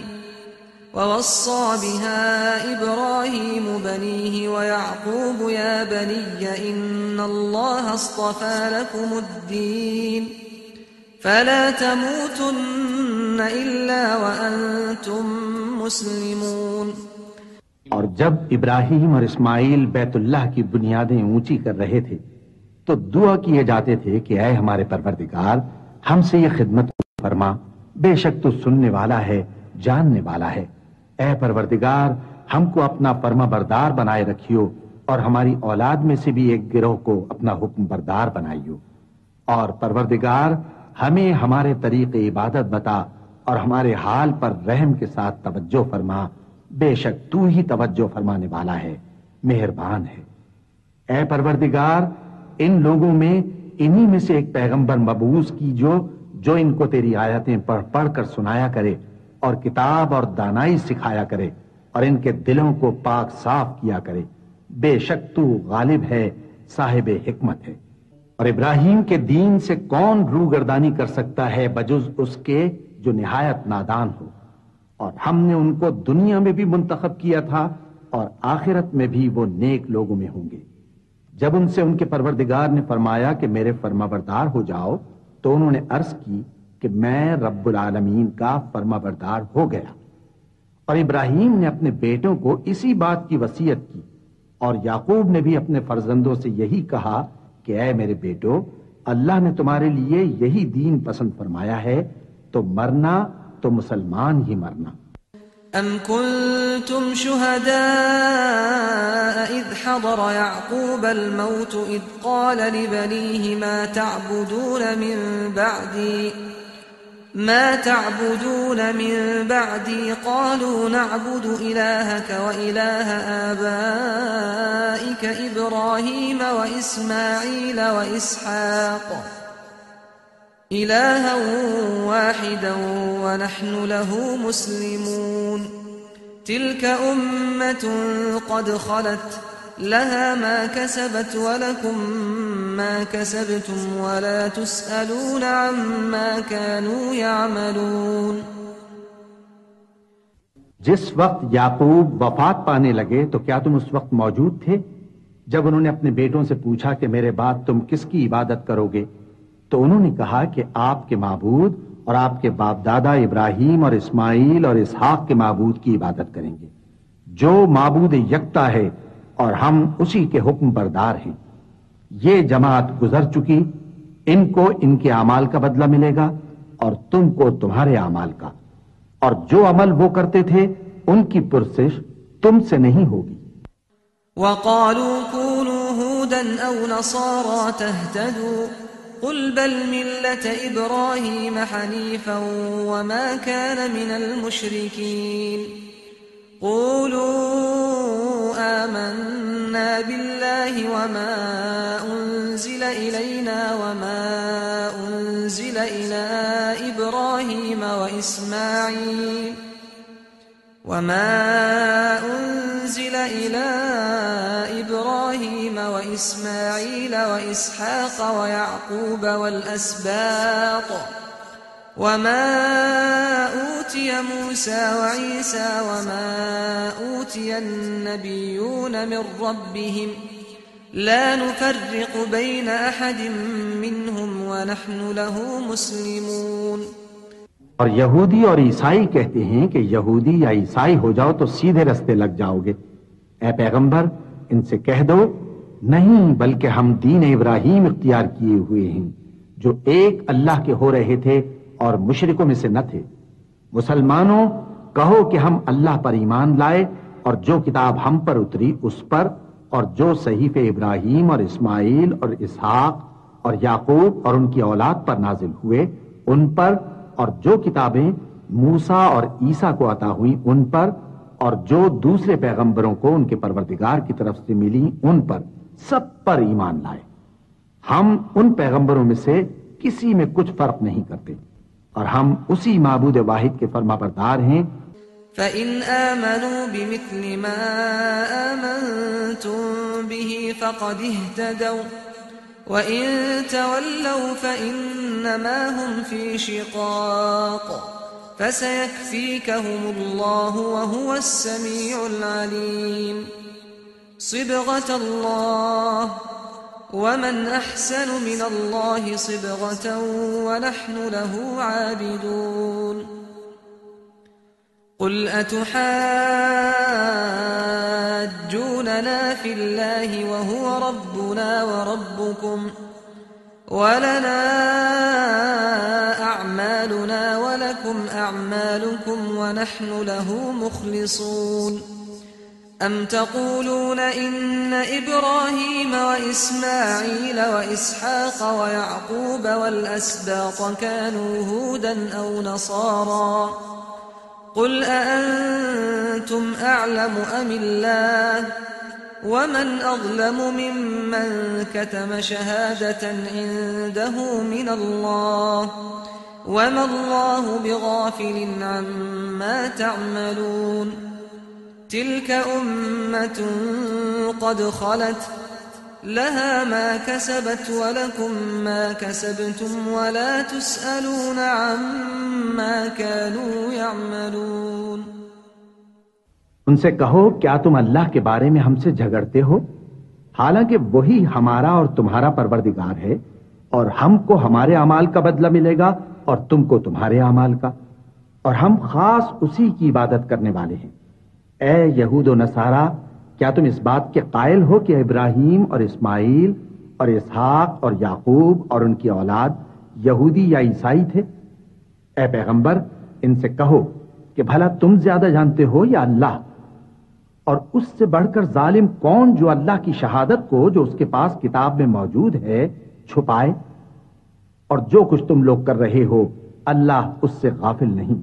وَوَصَّى بِهَا إِبْرَاهِيمُ بَنِيهِ وَيَعْقُوبُ يَا بَنِيَّ إِنَّ اللَّهَ اصْطَفَى لَكُمُ الدِّينَ فلا تموتن إلا وأنتم मुस्लिमून। और जब इब्राहिम और इस्माइल बैतुल्लाह की बुनियादें ऊंची कर रहे थे तो दुआ किए जाते थे कि ऐ हमारे परवरदिगार, हमसे ये खिदमत फरमा, बेशक तू सुनने वाला है, जानने वाला है। ऐ परवरदिगार, हमको अपना फर्मा बरदार बनाए रखियो, और हमारी औलाद में से भी एक गिरोह को अपना हुक्म बरदार बनाइयो। और परवरदिगार, हमें हमारे तरीके इबादत बता, और हमारे हाल पर रहम के साथ तवज्जो फरमा, बेशक तू ही तवज्जो फरमाने वाला है, मेहरबान है। ऐ परवरदिगार, इन लोगों में इन्हीं में से एक पैगंबर मबूस की जो इनको तेरी आयतें पढ़ पढ़ कर सुनाया करे, और किताब और दानाई सिखाया करे, और इनके दिलों को पाक साफ किया करे। बेशक तू गालिब है, साहिब हिकमत है। और इब्राहिम के दीन से कौन रूगर्दानी कर सकता है बजुज उसके जो निहायत नादान हो। और हमने उनको दुनिया में भी मुंतखब किया था, और आखिरत में भी वो नेक लोगों में होंगे। जब उनसे उनके परवरदिगार ने फरमाया कि मेरे फरमाबरदार हो जाओ, तो उन्होंने अर्ज की कि मैं रब्बुल आलमीन का फरमाबरदार हो गया। और इब्राहिम ने अपने बेटों को इसी बात की वसीयत की, और याकूब ने भी अपने फर्जंदों से यही कहा कि ऐ मेरे बेटो, अल्लाह ने तुम्हारे लिए यही दीन पसंद फरमाया है, तो मरना तो मुसलमान ही मरना। अम कुंतुम शुहदा इद हदर याकूब अल मौत इद क़ाल लिबनीहि मा तअबुदून मिन बअदी क़ालू नअबुदु इलाहक व इलाह आबाइक इब्राहीम व इस्माईल व इसहाक़ इलाहा वाहिदन व नहनु लहु मुस्लिमून तिल्क उम्मतुन क़द ख़लत लहा मा कसबत व लकुम मा कसबतुम व ला तुस्अलून अम्मा कानू यअमलून। जिस वक्त याकूब वफात पाने लगे तो क्या तुम उस वक्त मौजूद थे जब उन्होंने अपने बेटों से पूछा कि मेरे बाद तुम किसकी इबादत करोगे? तो उन्होंने कहा कि आपके माबूद और आपके बाप दादा इब्राहीम और इस्माइल और इसहाक के माबूद की इबादत करेंगे, जो माबूद यकता है और हम उसी के हुक्म बरदार हैं। ये जमात गुजर चुकी, इनको इनके अमाल का बदला मिलेगा और तुमको तुम्हारे अमाल का, और जो अमल वो करते थे उनकी पुरसिश तुमसे नहीं होगी। वक़ालू कूनू हूदन औ नसारा तहतदू कुल बल मिल्लत इब्राहीम हनीफन वमा कान मिनल मुशरिकीन क़ूलू आमन्ना बिल्लाहि वमा उन्ज़िल इलैना वमा उन्ज़िल इला इब्राहीम व इस्माईल वमा उन्ज़िल इला इब्राहीम व इस्माईल व इसहाक़ व याक़ूब वल अस्बात वमा ऊतिय मूसा व ईसा वमा ऊतिय अन्नबिय्यून मिन रब्बिहिम ला नुफ़र्रिक़ु बैन अहदिम मिनहुम व नहनु लहु मुस्लिमून। और यहूदी और ईसाई कहते हैं कि यहूदी या ईसाई हो जाओ तो सीधे रास्ते लग जाओगे। ऐ पैगंबर, इनसे कह दो, नहीं, बल्कि हम दीन इब्राहीम इख्तियार किए हुए हैं, जो एक अल्लाह के हो रहे थे और मुशरिकों में से न थे। मुसलमानों, कहो कि हम अल्लाह पर ईमान लाए और जो किताब हम पर उतरी उस पर, और जो सहीफे इब्राहीम और इस्माइल और इसहाक और याकूब और उनकी औलाद पर नाजिल हुए उन पर, और जो किताबें मूसा और ईसा को अता हुई उन पर, और जो दूसरे पैगंबरों को उनके परवरदिगार की तरफ से मिली उन पर, सब पर ईमान लाए। हम उन पैगंबरों में से किसी में कुछ फर्क नहीं करते और हम उसी माबूद वाहिद के फरमाबरदार हैं। फ़इन आमनू बिमिस्लि मा आमनतुम बिही फ़क़द इह्तदौ वइन तवल्लौ फ़इन्नमा हुम फ़ी शिक़ाक़ फ़सयक्फ़ीकहुमुल्लाहु वहुवस समीउल अलीम। सिबग़तल्लाह वमन अहसनु मिनल्लाहि सिबग़तन वनहनु लहु आबिदून। क़ुल अतुहाज्जूनना फ़िल्लाहि वहुव रब्बुना वरब्बुकुम वलना अअमालुना वलकुम अअमालुकुम वनहनु लहु मुख़लिसून। अम तक़ूलून इन्न इब्राहीम व इस्माईल व इसहाक़ व याक़ूब वल अस्बात कानू हूदन औ नसारा क़ुल अअंतुम अअलमु अमिल्लाह वमन अज़लमु मिम्मन कतम शहादतन इंदहु मिनल्लाह वमल्लाहु बिग़ाफ़िलिन अम्मा तअमलून। तिल्क उम्मतुन क़द ख़लत लहा मा कसबत व लकुम मा कसबतुम व ला तुस्अलून अम्मा कानू यअमलून। उनसे कहो, क्या तुम अल्लाह के बारे में हमसे झगड़ते हो? हालांकि वही हमारा और तुम्हारा परवरदिगार है, और हमको हमारे अमाल का बदला मिलेगा और तुमको तुम्हारे अमाल का, और हम खास उसी की इबादत करने वाले हैं। ए यहूद और नसारा, क्या तुम इस बात के कायल हो कि इब्राहीम और इस्माइल और इसहाक और याकूब और उनकी औलाद यहूदी या ईसाई थे? ए पैगंबर, इनसे कहो कि भला तुम ज्यादा जानते हो या अल्लाह? और उससे बढ़कर जालिम कौन जो अल्लाह की शहादत को जो उसके पास किताब में मौजूद है छुपाए? और जो कुछ तुम लोग कर रहे हो अल्लाह उससे गाफिल नहीं।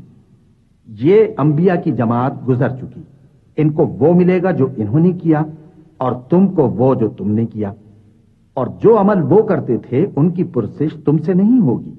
ये अंबिया की जमात गुजर चुकी, इनको वो मिलेगा जो इन्होंने किया और तुमको वो जो तुमने किया, और जो अमल वो करते थे उनकी पुरसिश तुमसे नहीं होगी।